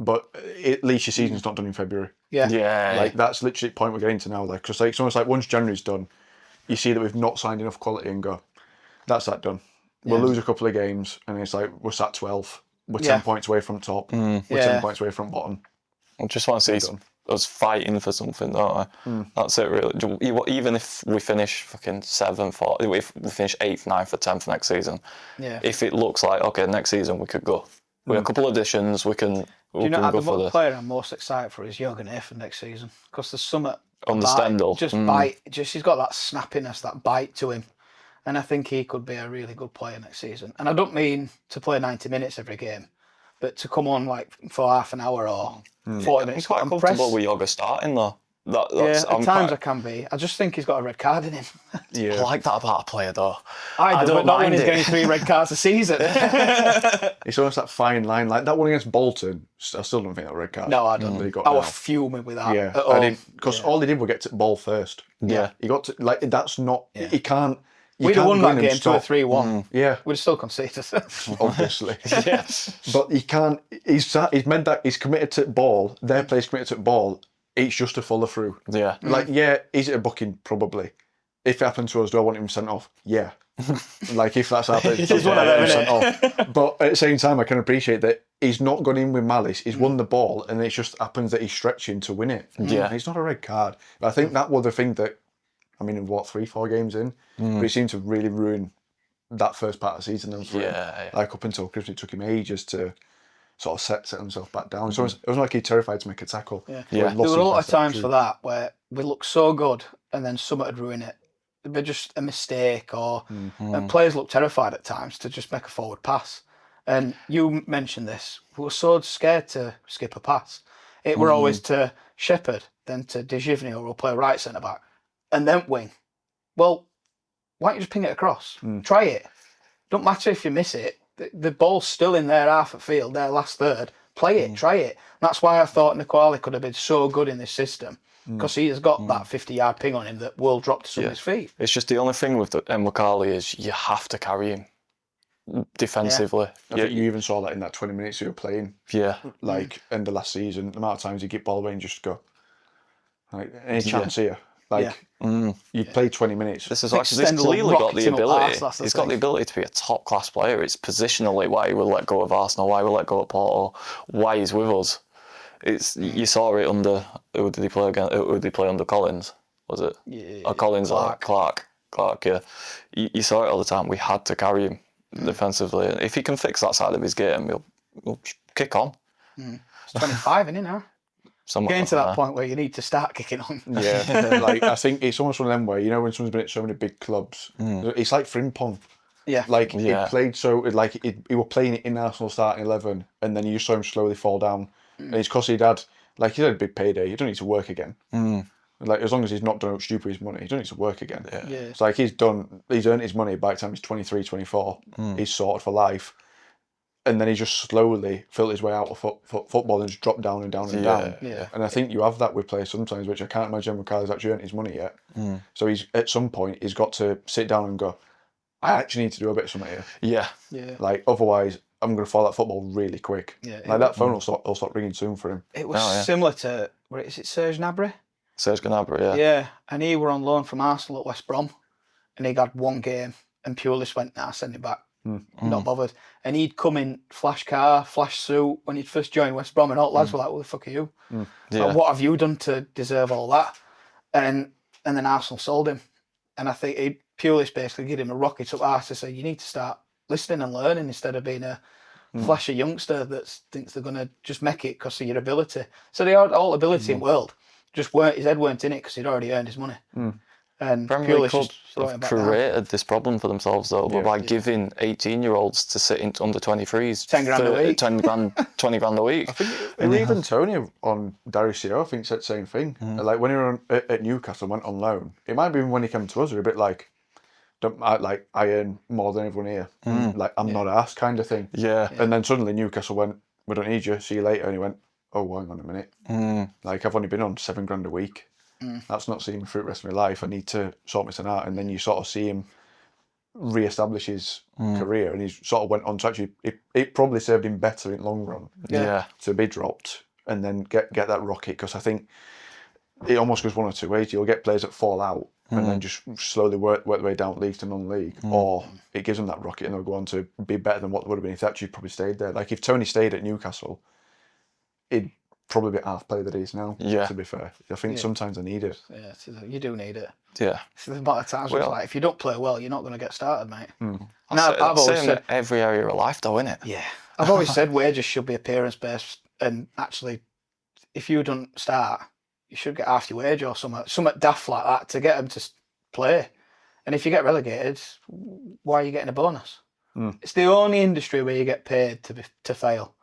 But at least your season's not done in February. Yeah. Like that's literally the point we're getting to now. Like, because like, it's almost like once January's done, you see that we've not signed enough quality and go, that's that done. We'll lose a couple of games and it's like we're sat 12. We're 10 points away from top. We're 10 points away from bottom. I just want to see us fighting for something, don't I? That's it, really. Even if we finish fucking 7th, or if we finish 8th, 9th, or 10th next season, if it looks like, okay, next season we could go. With a couple of additions, we can Do you know go the for this. player I'm most excited for is Jürgen for next season? Because there's some On the Stendhal. He's got that snappiness, that bite to him. And I think he could be a really good player next season. And I don't mean to play 90 minutes every game, but to come on like for half an hour or 40 minutes. He's quite comfortable with Yoga starting, though. At times I can be. I just think he's got a red card in him. I like that about a player, though. I don't, but not when mind he's it. getting 3 red cards a season. It's almost that fine line. Like that one against Bolton, I still don't think that red card. No, I don't. Really got I now. was fuming with that. Yeah, I didn't, because all they did was get to the ball first. Yeah. He got to, like, that's not, he can't. We'd have won that game 2-3-1. Yeah, We'd have still conceded. obviously. But he can't. He's meant that he's committed to the ball. Their player's committed to the ball. It's just a follow through. Yeah. Like, is it a booking? Probably. If it happened to us, do I want him sent off? Yeah. Like if that's happened, It's one of them, sent innit? off. But at the same time, I can appreciate that he's not gone in with malice. He's won the ball, and it just happens that he's stretching to win it. Yeah. And it's not a red card. But I think that was the thing that, I mean, what 3-4 games in, but it seemed to really ruin that first part of the season. And for him. Like up until Christmas, it took him ages to sort of set himself back down. So it was like he terrified to make a tackle. Yeah. Yeah. There were a lot of times for that where we looked so good and then something would ruin it. It'd be just a mistake or and players look terrified at times to just make a forward pass. And you mentioned this. We were so scared to skip a pass. It were always to Shepherd, then to Dejivny, or we'll play right centre back, and then wing. Well, why don't you just ping it across? Try it. Don't matter if you miss it. The ball's still in their half of field, their last third. Play it, try it. That's why I thought Niquali could have been so good in this system. Because he has got that 50-yard ping on him that will drop to somebody's feet. It's just the only thing with Mwakali is you have to carry him defensively. I think you even saw that in that 20 minutes you were playing. Yeah. Like end of last season, the amount of times you get ball away and just go, like, any chance here? Like, you play 20 minutes. This is I like think he's Stendhal clearly got rockets the him up ability. arse, that's the He's got the thing. ability to be a top class player. It's positionally why he will let go of Arsenal, why he will let go of Porto, why he's with us. It's you saw it under who did he play again? Who did he play under Collins? Was it? Yeah, Or Collins or Clark? Yeah. You saw it all the time. We had to carry him defensively. If he can fix that side of his game, he'll kick on. It's 25, isn't he now? Getting to that point where you need to start kicking on. Yeah, like I think it's almost one of them where, you know, when someone's been at so many big clubs, it's like Frimpong. Yeah. Like he played he was playing it in Arsenal starting 11, and then you just saw him slowly fall down. And it's because he'd had a big payday. You don't need to work again. Like as long as he's not done up stupid with his money, he don't need to work again. Yeah. It's like he's earned his money by the time he's 23, 24. He's sorted for life. And then he just slowly filled his way out of football and just dropped down and down and down. Yeah. And I think you have that with players sometimes, which I can't imagine McCarthy's actually earned his money yet. So he's at some point he's got to sit down and go, I actually need to do a bit of something here. Yeah. Yeah. Like otherwise I'm going to fall out football really quick. Yeah. Like that phone will stop ringing soon for him. It was similar to, is it Serge Gnabry? Serge Gnabry, yeah. Yeah. And he were on loan from Arsenal at West Brom. And he had one game and Pulis went, send him back. Not bothered. And he'd come in flash car, flash suit when he'd first joined West Brom, and all lads were like, "What the fuck are you? Like, what have you done to deserve all that?" And then Arsenal sold him, and I think Pulis basically gave him a rocket up arse to say, "You need to start listening and learning instead of being a flashy youngster that thinks they're gonna just make it because of your ability." So they had all ability in the world, just his head weren't in it because he'd already earned his money. And Premier Pulis League clubs just brought him have back down. created this problem for themselves, though, by giving 18-year-olds to sit in under 23s 10 grand a week. 20 grand a week. I think even Tony on Darius I think said the same thing. Like when he was at Newcastle and went on loan, it might be when he came to us, we're a bit like, I earn more than everyone here. Like I'm not asked kind of thing. Yeah. And then suddenly Newcastle went, we don't need you, see you later. And he went, oh, hang on a minute. Like I've only been on 7 grand a week. That's not seeing me through the rest of my life. I need to sort myself out. And then you sort of see him re-establish his career, and he sort of went on to actually, it probably served him better in the long run to be dropped and then get that rocket, because I think it almost goes one or two ways. You'll get players that fall out and then just slowly work their way down league to non-league, or it gives them that rocket and they'll go on to be better than what they would have been if they actually probably stayed there. Like if Tony stayed at Newcastle, he'd probably be half player that he is now, to be fair. I think sometimes I need it. Yeah, you do need it. Yeah. So there's a lot of times where it's like, if you don't play well, you're not going to get started, mate. I've always said every area of life, though, innit? Yeah. I've always said wages should be appearance-based, and actually, if you don't start, you should get half your wage or something daft like that to get them to play. And if you get relegated, why are you getting a bonus? It's the only industry where you get paid to fail.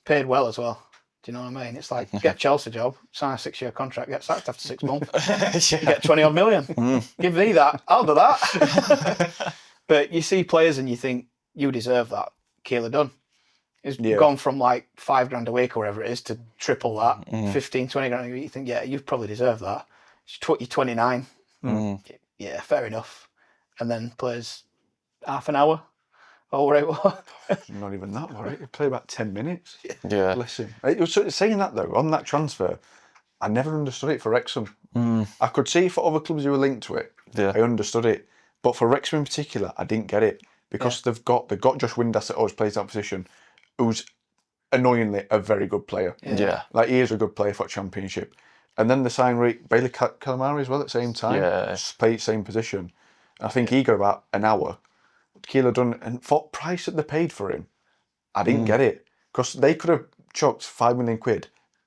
Paid well as well. Do you know what I mean? It's like, get a Chelsea job, sign a 6-year contract, get sacked after 6 months, get 20 odd million. Give me that, I'll do that. But you see players and you think, you deserve that. Keeler done. He's gone from like 5 grand a week or whatever it is to triple that, 15, 20 grand a week. You think, yeah, you probably deserve that. You're 29. Yeah, fair enough. And then plays half an hour. Oh, right. Not even that, right? He played about 10 minutes. Yeah. Bless him. Saying that, though, on that transfer, I never understood it for Wrexham. I could see for other clubs who were linked to it, I understood it. But for Wrexham in particular, I didn't get it. Because they've got Josh Windass that always plays that position, who's annoyingly a very good player. Yeah. Like, he is a good player for Championship. And then they signed Bailey Calamari as well at the same time. Yeah. Played same position. I think he got about an hour. Keeler done, and for price that they paid for him, I didn't get it, because they could have chucked £5 million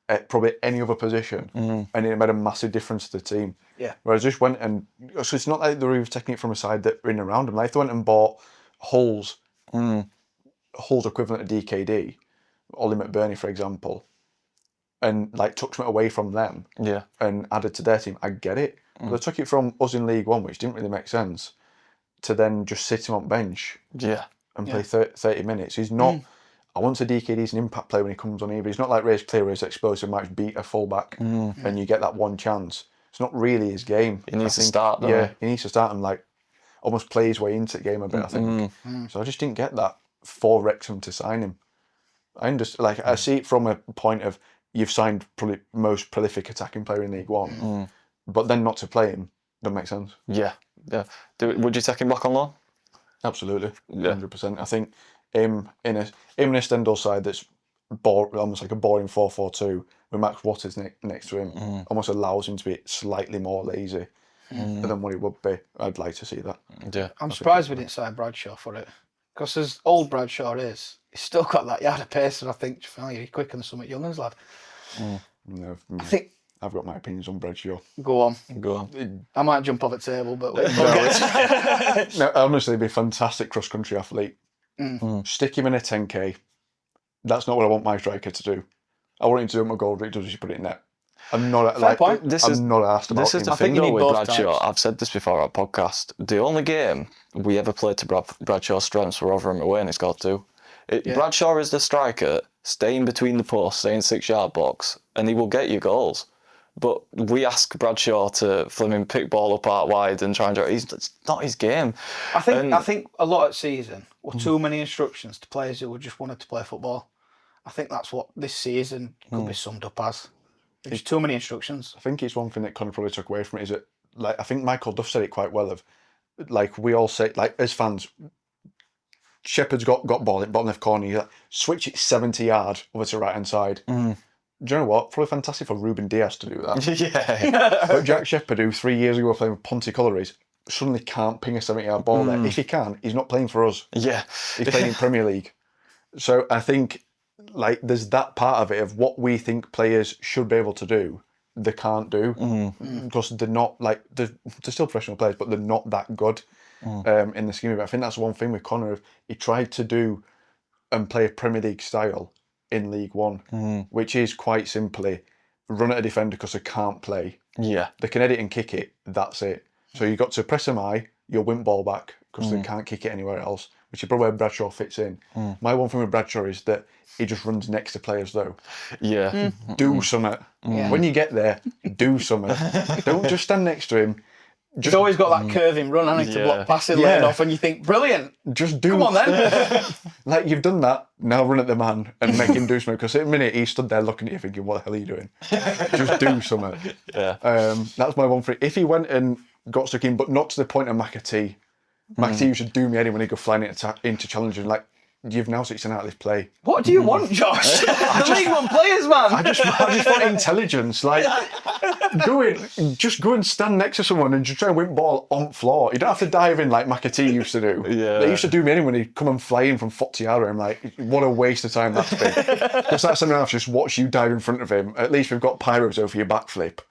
at probably any other position, and it made a massive difference to the team. Yeah. Whereas just went and, so it's not like they were even taking it from a side that were in and around them. Like they went and bought Hull's equivalent of DKD, Ollie McBurney for example, and like took something away from them, and added to their team. I get it. But they took it from us in League One, which didn't really make sense, to then just sit him on bench and play 30 minutes. He's not, I want to DKD, he's an impact player when he comes on here, but he's not like Ray's Clear, where he's explosive, might beat a fullback and you get that one chance. It's not really his game. He needs to start, though. Yeah, he needs to start and like almost play his way into the game a bit, I think. So I just didn't get that for Wrexham to sign him. I see it from a point of, you've signed probably most prolific attacking player in League One, but then not to play him doesn't make sense. Yeah. Would you take him back on loan? Absolutely, 100%. I think him in a Stendhal side that's almost like a boring 4-4-2 with Max Waters next to him, almost allows him to be slightly more lazy than what he would be. I'd like to see that. Yeah. I'm surprised we didn't sign Bradshaw for it, because as old Bradshaw is, he's still got that yard of pace, and I think you're quicker than some at Young'uns, lad. No, I think. I've got my opinions on Bradshaw. Go on. I might jump off the table, but no, honestly, he'd be a fantastic cross-country athlete. Stick him in a 10k. That's not what I want my striker to do. I want him to do what my goal does, is put it in net. I'm not Fair point. I'm not asked about This is him. the thing you though need with both Bradshaw. types. I've said this before on our podcast. The only game we ever played to Bradshaw's strengths were over him away, and he scored 2. Bradshaw is the striker, staying between the posts, staying 6-yard box, and he will get you goals. But we ask Bradshaw to flipping pick ball up out wide and try and draw. It's not his game. I think a lot of season were too many instructions to players who just wanted to play football. I think that's what this season could be summed up as. There's too many instructions. I think it's one thing that Connor probably took away from it, is that, like, I think Michael Duff said it quite well, of like, we all say, like, as fans, Shepherd's got ball in bottom left corner, you like, switch it 70 yard over to right hand side. Do you know what? Probably fantastic for Ruben Diaz to do that. But Jack Shepherd, who 3 years ago was playing with Pontycolories, suddenly can't ping a 70-yard ball there. If he can, he's not playing for us. Yeah. He's playing in Premier League. So I think, like, there's that part of it of what we think players should be able to do they can't do because they're not like they're still professional players, but they're not that good in the scheme of it. I think that's one thing with Connor. He tried to do and play a Premier League style in League One, which is quite simply run at a defender because they can't play. Yeah. They can edit and kick it. That's it. So you got to press them high, you'll win ball back because they can't kick it anywhere else, which is probably where Bradshaw fits in. My one thing with Bradshaw is that he just runs next to players though. Yeah. Do something. When you get there, do something. Don't just stand next to him. He's always got that curving run, hasn't he, to block passing lane off, and you think, brilliant. Just do. Come on then. Like, you've done that, now run at the man and make him do something. Because at the minute, he stood there looking at you thinking, what the hell are you doing? Just do something. Yeah. That's my one thing. If he went and got stuck in, but not to the point of McAtee. McAtee used to do me any when he go flying into challenging. Like, you've now 16 out of this play. What do you want, Josh? The League One players, man. I just want intelligence. Like, just go and stand next to someone and just try and win ball on floor. You don't have to dive in like McAtee used to do. Yeah. They used to do me anyway when he'd come and fly in from 40 yards. I'm like, what a waste of time that's been. Because that's something else, just watch you dive in front of him. At least we've got pyros over your backflip.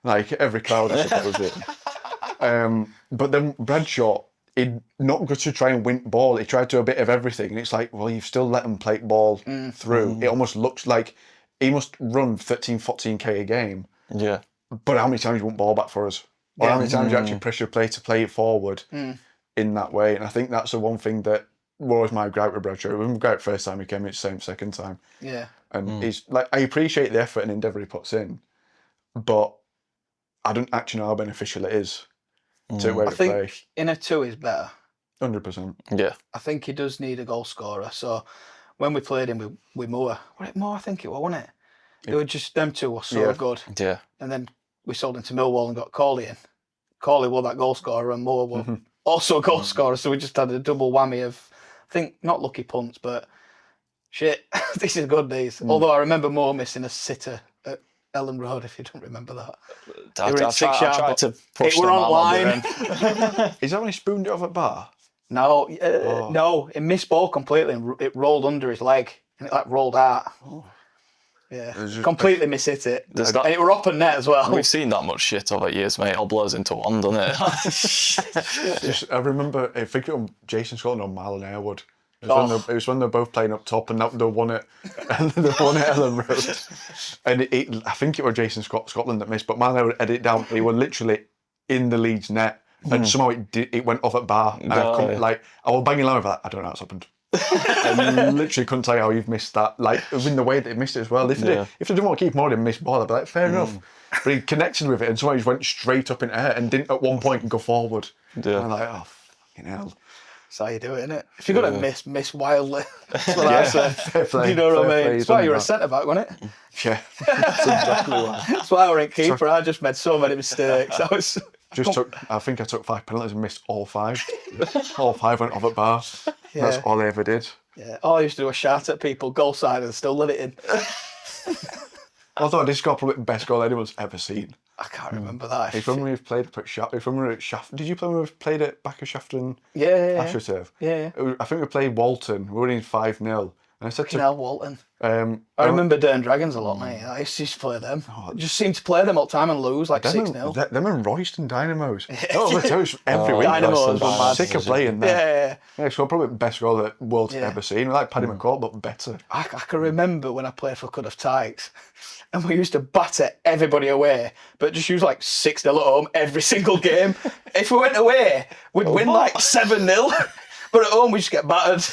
Like, every crowd, I suppose it. But then Bradshaw, he'd not good to try and win ball. He tried to do a bit of everything. And it's like, well, you've still let him play ball through. It almost looks like he must run 13, 14k a game. Yeah. But how many times you want ball back for us? Or how many times you actually pressure play to play it forward in that way? And I think that's the one thing that was my gripe with Bradshaw. When we got it first time, he came in, it's the same second time. Yeah. And he's like, I appreciate the effort and endeavour he puts in, but I don't actually know how beneficial it is to where I to play. think in a 2 is better. 100%. Yeah. I think he does need a goal scorer. So when we played him with Moore, was it Moore? I think it was, wasn't it? They were just, them two were so good. Yeah. And then we sold him to Millwall and got Corley in. Corley was that goal scorer and Moore was also a goal scorer. So we just had a double whammy of, I think, not lucky punts, but shit, this is good days. Although I remember Moore missing a sitter at Ellen Road, if you don't remember that. I tried to push it were them online. Is that when he spooned it off at bar? No, no, it missed ball completely and it rolled under his leg and it like rolled out. Yeah, completely mishit it. And it were up and net as well. We've seen that much shit over years, mate. It all blows into one, doesn't it? I remember, I think it was Jason Scotland or Marlon Airwood. It was when they were both playing up top and they won it, and they won at Ellen Road. And I think it was Jason Scotland that missed, but Marlon Airwood edited it down. He was literally in the Leeds net, and somehow it went off at bar. And I was banging along with that. I don't know what's happened. I literally couldn't tell you how you've missed that. Like, in the way that he missed it as well. If they didn't want to keep him on and miss ball, I'd be like, fair enough. But he connected with it, and somehow he just went straight up in air and didn't at one point go forward. Yeah. And I'm like, oh, fucking hell. That's how you do it, innit? If you're going to miss wildly, that's what I say. Fair play. You know what I mean? That's why you were a that. centre-back, wasn't it? Yeah, that's exactly why. That's why I were in keeper. I just made so many mistakes. I think I took 5 penalties and missed all 5. All 5 went off at bar. Yeah. That's all I ever did. Yeah. All I used to do was shout at people, goal side, and still let it in. Although I did score probably the best goal anyone's ever seen. I can't remember that. It's when we've played at Shaft. Did you play when we've played at back of Shafton? Yeah. AstroTurf? Yeah. I think we played Walton. We were winning 5-0. And I said to Walton. I remember Dern Dragons a lot, mate. I used to play them. Just seemed to play them all the time and lose like 6-0. Them and Royston Dynamos. Every week. Dynamos were mad. Sick of playing them. Yeah. So probably the best goal that world's ever seen. We like Paddy McCall, but better. I can remember when I played for Cud of Tykes. And we used to batter everybody away, but just use like 6-0 at home every single game. If we went away, we'd win like 7-0. But at home, we just get battered.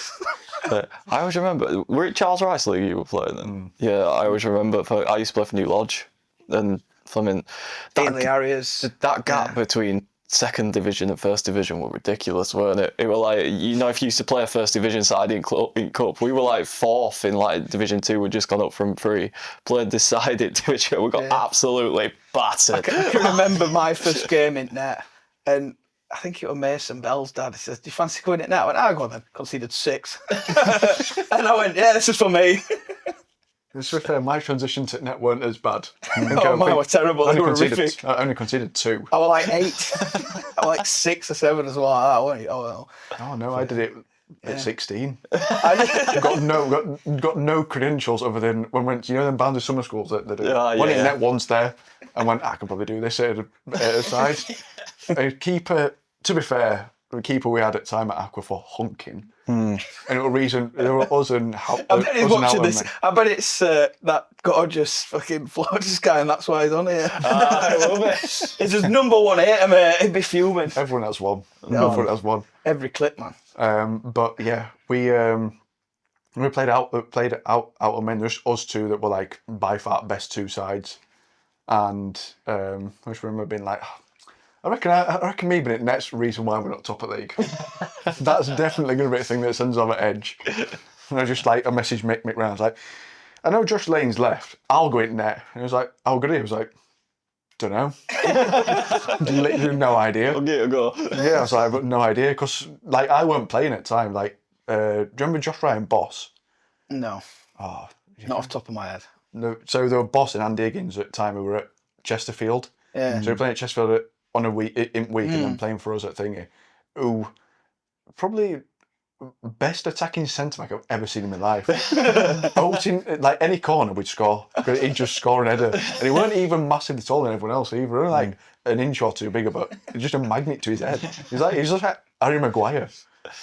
I always remember, were it Charles Rice League you were playing then? Yeah, I always remember, I used to play for New Lodge. And Fleming, that gap between second division and first division were ridiculous, weren't it? It were like, if you used to play a first division side in Cup, we were like 4th in like Division 2, we'd just gone up from 3, played this side in Division, we got absolutely battered. I can remember my first game in net, and I think it was Mason Bell's dad. He says, "Do you fancy going in net?" I went, "I'll go then." Conceded 6. And I went, "Yeah, this is for me." To be fair, my transition to net weren't as bad. Mine were terrible. They were horrific. I only conceded 2. I was like 8. I was like 6 or 7 as well. Oh no, I did it at 16. got no credentials other than when we went, you know, them bands of summer schools that do. Went in net once there and went, I can probably do this at a side. A keeper, to be fair, the keeper we had at the time at Aqua for honking. And it was reason there were us and how. I bet he's watching this. I bet it's that gorgeous fucking Florida's guy, and that's why he's on here. I love it. It's his number one hater, mate. He'd be fuming. Everyone has one. Everyone has one. Every clip, man. But yeah, we played out of men. There's us two that were like by far best two sides, and I just remember being like, I reckon me being net's the reason why we're not top of the league. That's definitely going to be a thing that sends us over edge. And I just like, I messaged Mick round. I was like, I know Josh Lane's left. I'll go in net. And he was like, how good are you? I was like, don't know. Literally no idea. I'll give it a go. Yeah, I was like, I've got no idea. Because like, I weren't playing at the time. Like, do you remember Josh Ryan Boss? No. Oh, Not off the top of my head. No. So they were Boss and Andy Higgins at the time who were at Chesterfield. Yeah. So we were playing at Chesterfield on a week and then playing for us at Thingy, who probably best attacking centre back I've ever seen in my life. Opening, like any corner would score. He'd just score an header, and he weren't even massively taller than everyone else either. He was like an inch or two bigger, but just a magnet to his head. He's just like Harry Maguire.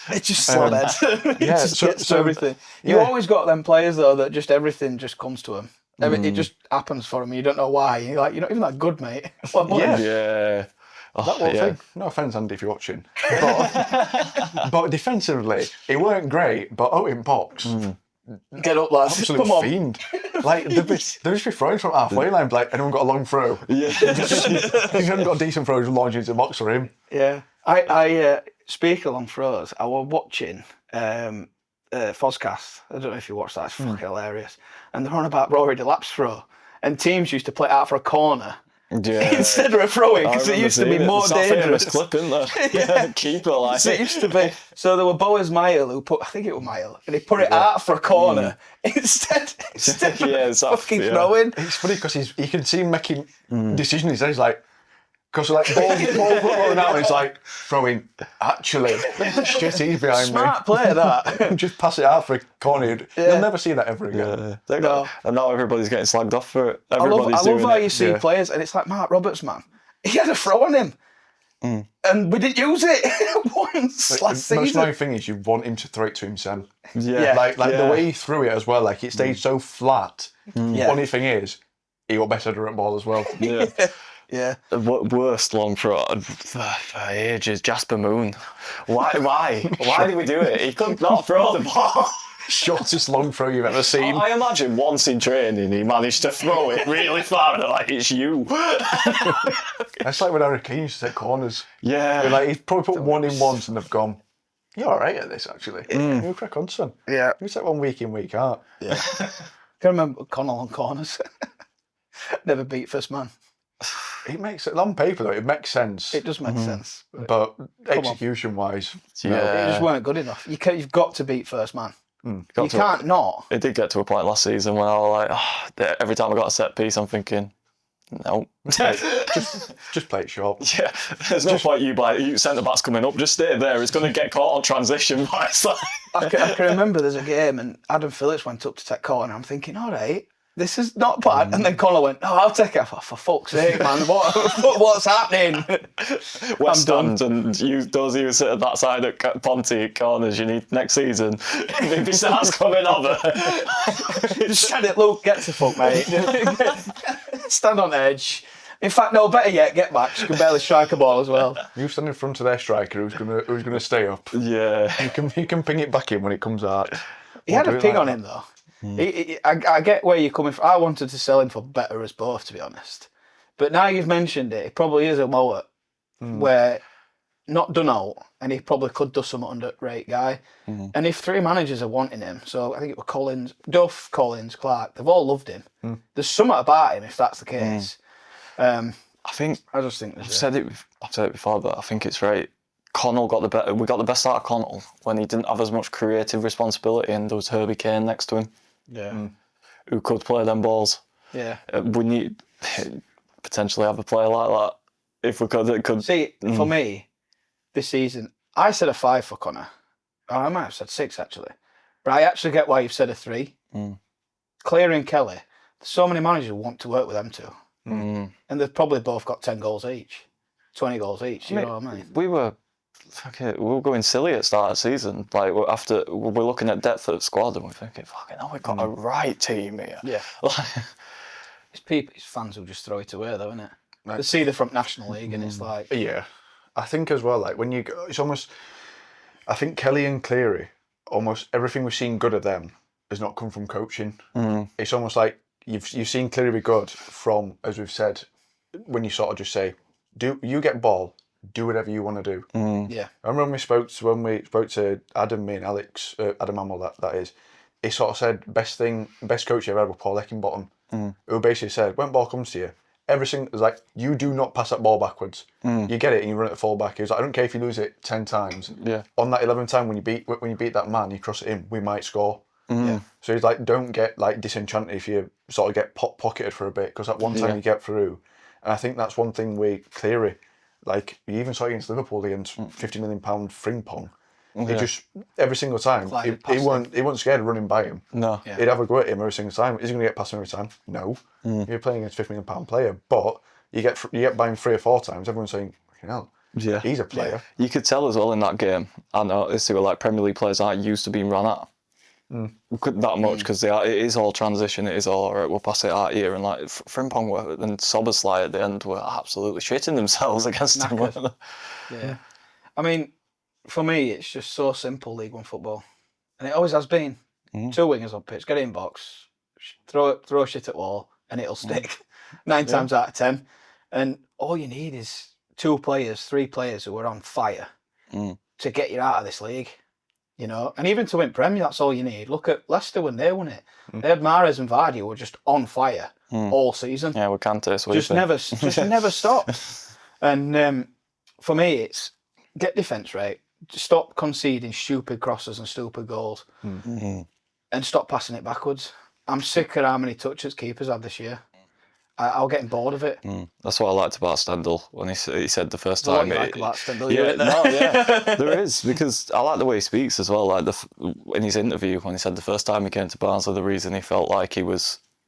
It's just slot head. Yeah, It just gets to everything. You always got them players though that just everything just comes to them. It just happens for them. You don't know why. You're like, you're not even that good, mate. Yeah. Oh, That whole thing. No offence, Andy, if you're watching. But defensively, it weren't great, but out in box, Get up, lads. absolute Come on. fiend. Like, they'd just be throwing from halfway line, like, anyone got a long throw? Yeah. If you hadn't got a decent throw, just launch into the box for him. Yeah. I speak along throws. I was watching Fozcast. I don't know if you watched that. It's fucking hilarious. And they're on about Rory Delap's throw. And teams used to play it out for a corner. Yeah. Instead of a throw-in, because it used to be more dangerous. Clip, isn't there? Yeah, keeper like. So it used to be. So there were Boaz Mile who put, I think it was Mile, and he put it out for a corner instead of fucking throwing. It's funny because you can see him making decisions. He's like, because like ball rolling out, and he's like throwing. Actually, shit, he's behind Smart play that. Just pass it out for a corner. You'll never see that ever again. Yeah. And now everybody's getting slagged off for it. I Everybody's love how doing you it. see players, and it's like Mark Roberts, man. He had a throw on him, and we didn't use it once last The most season. annoying thing is you want him to throw it to himself. Yeah. Like the way he threw it as well. Like it stayed so flat. Yeah. Funny thing is, he got better at ball as well. Yeah. Yeah. The worst long throw for ages, Jasper Moon. Why did we do it? He could not throw the ball. Shortest long throw you've ever seen. I imagine once in training he managed to throw it really far and like it's you. That's like when Harry Kane used to take corners. Yeah. Like he's probably put one in once and they've gone, you're alright at this actually. You crack on, son. Yeah. You take one week in, week out. Yeah. Can remember Connell on corners. Never beat first man. It makes it on paper though, it makes sense. It does make sense. But execution wise, It just weren't good enough. You've got to beat first man. You can't not. It did get to a point last season when I was like, every time I got a set piece, I'm thinking, no. just play it short. Yeah, there's no point you centre backs coming up. Just stay there. It's going to get caught on transition. I can remember there's a game and Adam Phillips went up to take corner. I'm thinking, all right, this is not bad. And then Connor went, "Oh, I'll take it." For fuck's sake, man! What's happening? West Stand and those of you sit at that side at Ponty corners, you need next season. If he starts coming over, Just stand it, Luke. Get to fuck, mate. Stand on edge. In fact, no, better yet, get back. You can barely strike a ball as well. You stand in front of their striker who's gonna stay up. yeah, You can ping it back in when it comes out. He had a ping on him though. I get where you're coming from. I wanted to sell him for better as both, to be honest. But now you've mentioned it, he probably is a mullet where not done out, and he probably could do some underrated guy. And if three managers are wanting him, so I think it was Collins, Duff, Collins, Clark, they've all loved him. There's something about him if that's the case. I just think there's I've said it before, but I think it's right. Connell got the better. We got the best out of Connell when he didn't have as much creative responsibility, and there was Herbie Kane next to him. Yeah. Who could play them balls. Yeah. We need potentially have a player like that if we could. It could. See, for me, this season, I said a 5 for Connor. I might have said 6 actually. But I actually get why you've said a 3. Cleary and Kelly, there's so many managers who want to work with them two. And they've probably both got 10 goals each, 20 goals each, you know what I mean? We were going silly at the start of the season. Like, after we're looking at depth of the squad and we're thinking, fucking hell, we've got a right team here. Yeah. It's fans who just throw it away though, isn't it? Right. They see they're from National League and it's like... Yeah. I think as well, like, when you go, it's almost... I think Kelly and Cleary, almost everything we've seen good of them has not come from coaching. It's almost like you've seen Cleary be good from, as we've said, when you sort of just say, you get ball, do whatever you want to do. Yeah. I remember when we spoke to Adam, me and Alex, Adam Hamill, that is, he sort of said, best coach you ever had was Paul Eckenbottom, who basically said, when ball comes to you, everything is like, you do not pass that ball backwards. You get it and you run it full back. He was like, I don't care if you lose it 10 times. Yeah. On that 11th time when you beat that man, you cross it in, we might score. Yeah. So he's like, don't get like disenchanted if you sort of get pocketed for a bit, because that one time you get through. And I think that's one thing with Cleary. Like, you even saw against Liverpool against £50 million Frimpong. He just, every single time, he wasn't scared of running by him. No. Yeah. He'd have a go at him every single time. Is he going to get past him every time? No. You're playing against £50 million player, but you get by him 3 or 4 times, everyone's saying, hell, he's a player. You could tell as well in that game, I noticed they were like Premier League players aren't used to being run at. That much, because it is all transition, it is all, right, we'll pass it out here, and like Frimpong and Soboslai at the end were absolutely shitting themselves against him. Yeah. I mean, for me, it's just so simple, League One football. And it always has been. 2 wingers on pitch, get it in box, throw shit at wall, and it'll stick. 9 times out of 10. And all you need is 2 players, 3 players who are on fire to get you out of this league. You know, and even to win Premier, that's all you need. Look at Leicester when they won it. They had Mahrez and Vardy who were just on fire all season. Yeah, we can't just never stop. And for me, it's get defence right. Stop conceding stupid crosses and stupid goals, and stop passing it backwards. I'm sick of how many touches keepers have this year. I'll get bored of it. That's what I liked about Stendhal when he said the first time. What you like about Stendhal? There is, because I like the way he speaks as well. Like in his interview when he said the first time he came to Barnsley, the reason he felt like he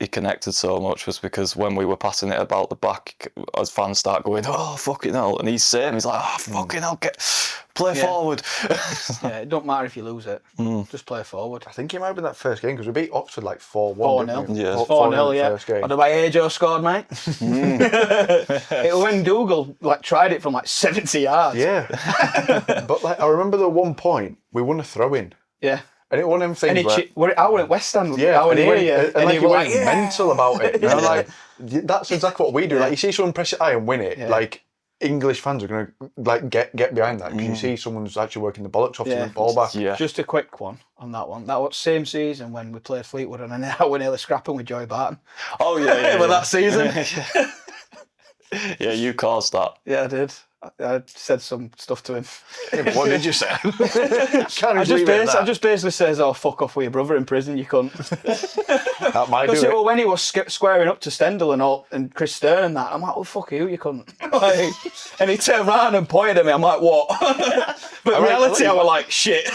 connected so much was because when we were passing it about the back, as fans start going, oh fucking hell, and he's saying, he's like, oh fucking hell, play forward. It don't matter if you lose it, just play forward. I think it might have been that first game, because we beat Oxford like 4-1. 4-0. Yeah. 4-0, yeah. First game. I don't know why Ajo scored, mate. It was when Dougal like tried it from like 70 yards. Yeah. But like, I remember the one point we won a throw-in. Yeah. And it wasn't them things where... I went at West Ham. Yeah, and he went mental about it. And I'm like, that's exactly what we do. Like, you see someone press it high and win it, like, English fans are going to like get behind that, because you see someone's actually working the bollocks off to the ball back. Yeah. Just a quick one on that one. That was same season when we played Fleetwood and then we're nearly scrapping with Joey Barton. Oh, yeah. But that season. Yeah, you caused that. Yeah, I did. I said some stuff to him. What did you say? I just basically says, oh, fuck off with your brother in prison, you cunt. That might do it. Well, when he was squaring up to Stendhal and Chris Stern and that, I'm like, oh, fuck you cunt. Like, and he turned around and pointed at me, I'm like, what? But in reality, I was like, shit.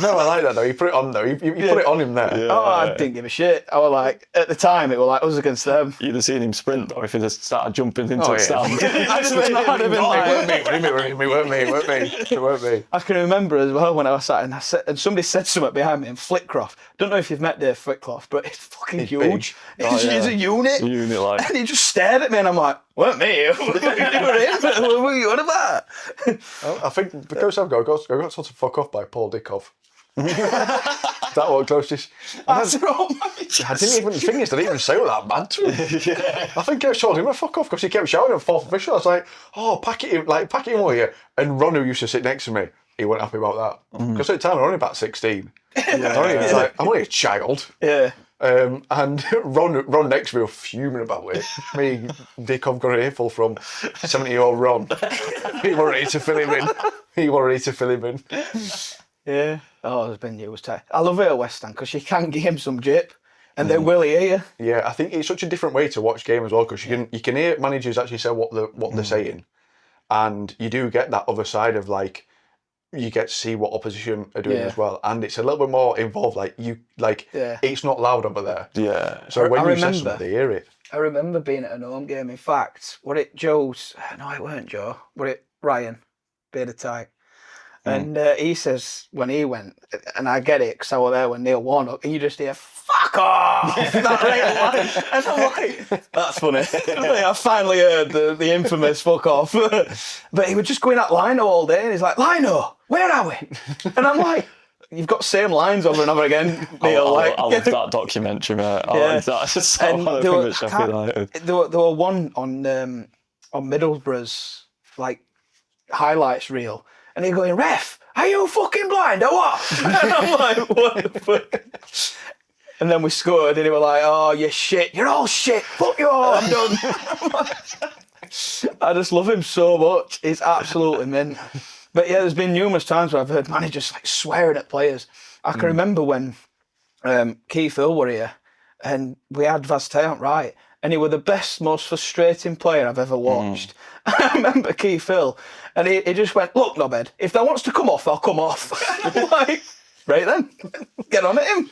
No, I like that though. You put it on though. You put it on him there. Yeah. Oh, I didn't give a shit. I was like, at the time, it was like us against them. You'd have seen him sprint, or if he'd have started jumping into the stand. It weren't me. I can remember as well when I was sat and somebody said something behind me, and Flitcroft. Don't know if you've met Dave Flitcroft, but it's fucking huge. He's a unit. And he just stared at me, and I'm like, weren't me. What were you on about? I think because I got sort of fuck off by Paul Dickov. That was closest. I didn't even say that bad to him. I think I told him to fuck off because he kept shouting at fourth official. I was like, oh, pack it in, will you? And Ron, who used to sit next to me, he wasn't happy about that. Because at the time I was only about 16. I'm only a child. Yeah. And Ron next to me was fuming about it. Me, Dickov got an earful from 70-year-old Ron. He wasn't ready to fill him in. Yeah. Oh, it was tight. I love it at West Ham because you can give him some jip and they will hear you. Yeah, I think it's such a different way to watch game as well, because you can hear managers actually say what they're saying, and you do get that other side of like, you get to see what opposition are doing as well, and it's a little bit more involved. It's not loud over there. Yeah. So when you say something, they hear it. I remember being at an home game. In fact, were it Joe's? No, it weren't Joe. Were it Ryan? Beard of Tight. And he says when he went, and I get it because I was there when Neil Warnock, and you just hear "fuck off" that right line, and I'm like, that's funny. I finally heard the infamous "fuck off," but he would just go in that Lino all day, and he's like, "Lino, where are we?" And I'm like, "You've got same lines over and over again, Neil." I love that documentary, mate. I love that. It's so one of the things that Sheffield United. There were one on Middlesbrough's like highlights reel. And they're going, "Ref, are you fucking blind or what?" And I'm like, "What the fuck?" And then we scored, and they were like, "Oh, you're shit. You're all shit. Fuck you all. I'm done." I just love him so much. He's absolutely mint. But yeah, there's been numerous times where I've heard managers like swearing at players. I can remember when Keith Hill were here, and we had Vaz right, and he was the best, most frustrating player I've ever watched. I remember Keith Hill, and he just went, "Look, knobhead, if that wants to come off, I'll come off." I'm like, right then, get on at him.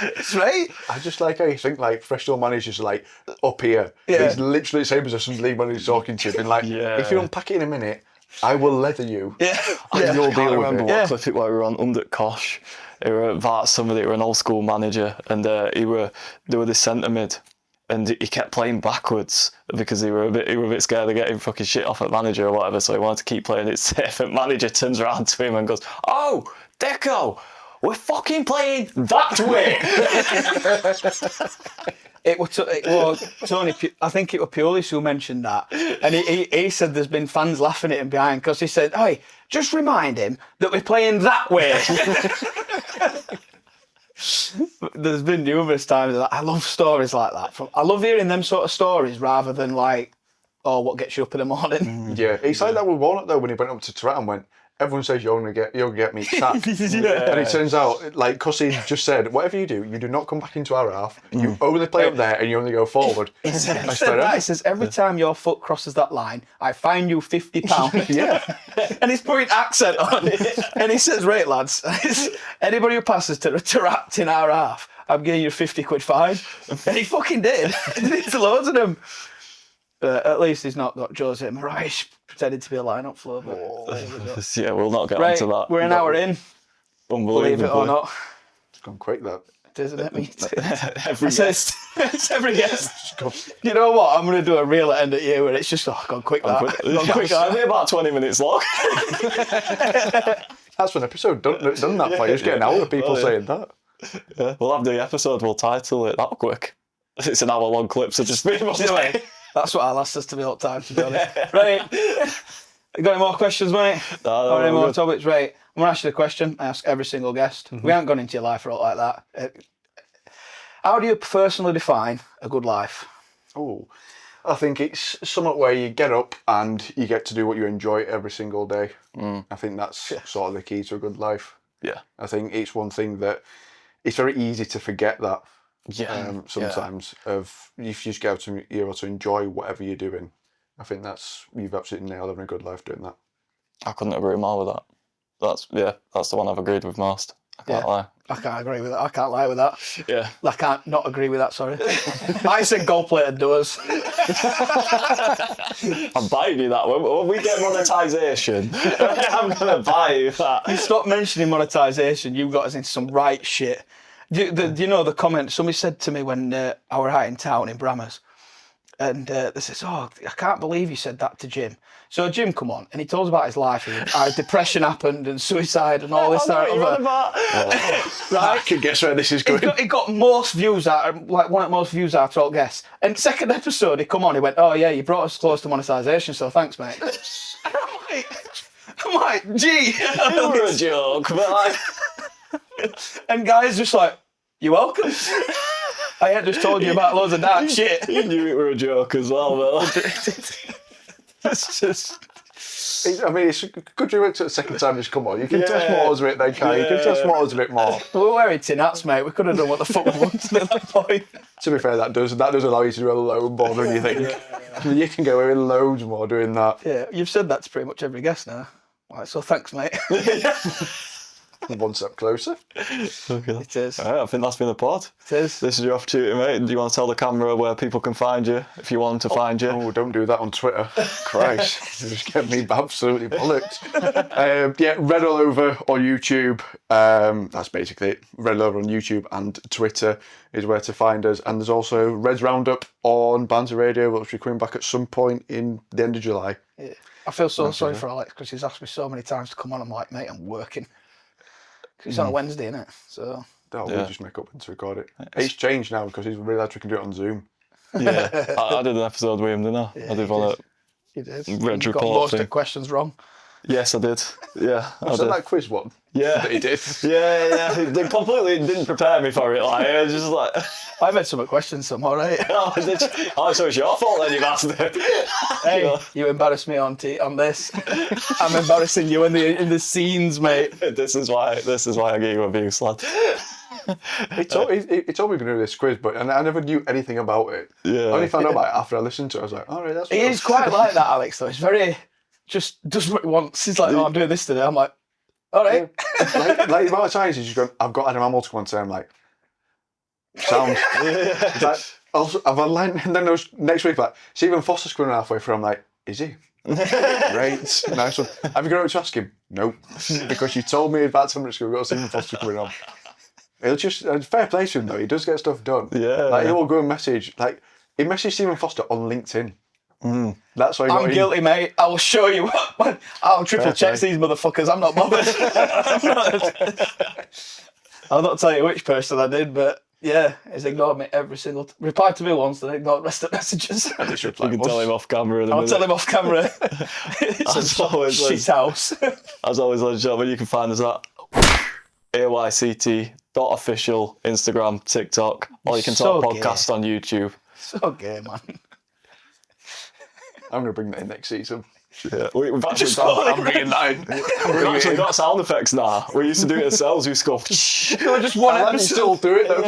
It's right. I just like how you think like professional managers are like up here. Yeah. It's literally the same as some league manager talking to you, and like, if you don't pack it in a minute, I will leather you. Yeah. And you'll deal with it. I remember what clip it where we were on under Kosh. He were at somebody, were an old school manager, and they were this centre mid. And he kept playing backwards because he were a bit scared of getting fucking shit off at manager or whatever, so he wanted to keep playing it safe. And manager turns around to him and goes, "Oh, Deco, we're fucking playing that way." It was Tony, I think it was Pulis who mentioned that. And he said there's been fans laughing at him behind because he said, "Hey, just remind him that we're playing that way." There's been numerous times that I love stories like that. I love hearing them sort of stories rather than like, "Oh, what gets you up in the morning?" Yeah, it's like that with Warnock though when he went up to Tourette and went, "Everyone says you're gonna get me sacked." Yeah. And it turns out, like Cussy just said, whatever you do not come back into our half. You only play up there and you only go forward. He says, "Every time your foot crosses that line, I fine you £50. Yeah. And he's putting accent on it. And he says, "Right, lads, anybody who passes to Rapt in our half, I'm giving you a 50 quid fine." And he fucking did. It's loads of them. But at least he's not got Jose Moraes pretending to be a line-up floor. Yeah, we'll not get onto that. We're an hour in. Believe it or not. It's gone quick, that. Isn't it? Me too. It's every guest. You know what? I'm going to do a reel at end at you where it's just gone quick. It's only about 20 minutes long. That's an episode done that for you. Just getting out of people saying that. Yeah, we'll have the episode. We'll title it that quick. It's an hour-long clip, so just be anyway. That's what I'll ask us to be up time, to be honest. Right. Got any more questions, mate? No, or any more topics? Right. I'm going to ask you the question I ask every single guest. We haven't gone into your life or all like that. How do you personally define a good life? Oh, I think it's something where you get up and you get to do what you enjoy every single day. I think that's sort of the key to a good life. Yeah. I think it's one thing that it's very easy to forget that. Sometimes of if you just get to you're able to enjoy whatever you're doing. I think you've absolutely nailed having a good life doing that. I couldn't agree more with that. That's the one I've agreed with most. I can't lie. I can't agree with that. I can't lie with that. Yeah. I can't not agree with that, sorry. I said gold-plated doors. I'm buying you that. When we get monetisation, I'm going to buy you that. You stop mentioning monetisation, you got us into some right shit. Do you know the comment somebody said to me when I were out in town in Brammers, and they says, "Oh, I can't believe you said that to Jim." So Jim come on, and he told us about his life. How depression happened and suicide and all this stuff. Right? I can guess where this is going. He got most views out, like one of the most views out of all guests. And second episode, he come on, he went, "Oh yeah, you brought us close to monetisation, so thanks, mate." I'm like, gee, you were a joke, but like. And guys just like, "You're welcome." I ain't just told you about loads of dark shit. You knew it were a joke as well, but it's just. I mean, it's good you went to the second time. Just come on, you can test waters a bit, then, can't you? You can test waters a bit more. We were wearing tin hats, mate. We could have done what the fuck we wanted at that point. To be fair, that does allow you to do a load more than you think. I mean, you can go in loads more doing that. Yeah, you've said that to pretty much every guest now. Right, so thanks, mate. One step closer. Okay. It is. All right, I think that's been the pod. It is. This is your opportunity, mate. Do you want to tell the camera where people can find you if you want to find you? Oh, don't do that on Twitter. Christ. You just get me absolutely bollocked. Yeah, Red All Over on YouTube. That's basically it. Red All Over on YouTube and Twitter is where to find us. And there's also Red's Roundup on Banter Radio, which will be coming back at some point in the end of July. Yeah. I feel so sorry for Alex because he's asked me so many times to come on. I'm like, mate, I'm working. Because it's on a Wednesday, isn't it? So. We just make up when to record it. It's changed now because he's realised we can do it on Zoom. Yeah, I did an episode with him, didn't I? Yeah, I did one. You did. Red You got report most of thing. the questions wrong. Yes, I did. Yeah, I Was that did. that quiz one? Yeah, That he did. yeah. They completely didn't prepare me for it. Like, it was just like, I made some questions, so I'm all right. oh, so it's your fault then you've asked it. Hey, you embarrassed me on this. I'm embarrassing you in the scenes, mate. This is why I gave you abuse, lad. He told me we were going to do this quiz, but I never knew anything about it. Yeah. I only found out about it after I listened to it. I was like, all right, that's He is quite like that, Alex, though. He's very, just does what he wants. He's like, oh, I'm doing this today. I'm like, all right. like the amount of times he's just going, I've got Adam Hamilton to come on today. I'm like, sound. He's like, also, I've online, and then there was next week, like, Stephen Foster's coming halfway through. I'm like, is he? Great, nice one. Have you got out to ask him? Nope, because you told me about 10 minutes ago we've got Stephen Foster coming on. He'll just, fair play to him though, he does get stuff done. Yeah. Like, he will go and message, like, he messaged Stephen Foster on LinkedIn. That's why he got I'm in. guilty, mate. I'll show you what. I'll triple check these motherfuckers. I'm not bothered. I'll not tell you which person I did, but yeah, he's ignored me every single replied to me once, then ignored the rest of the messages. I just You replied can once. tell him off camera in a I'll minute. tell him off camera. It's As a always, shit house. As always, ladies and gentlemen, you can find us at ayct.official, Instagram, TikTok, or you can So talk gay. podcast on YouTube. So gay, man. I'm going to bring that in next season. Yeah, we've actually Just got, I'm bringing that in. we've actually got sound effects now. We used to do it ourselves. We scuff. Just one I episode. still do it though.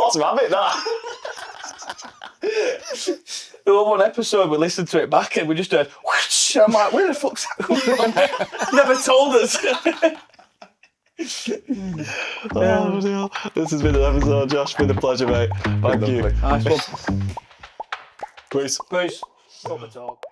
Lots of habit that. The one episode, we listened to it back and we just heard whoosh. I'm like, where the fuck's that come from? Never told us. Oh, dear. This has been an episode, Josh. Been a pleasure, mate. Thank you. Lovely. Nice one. Peace. Peace. Stop the talk.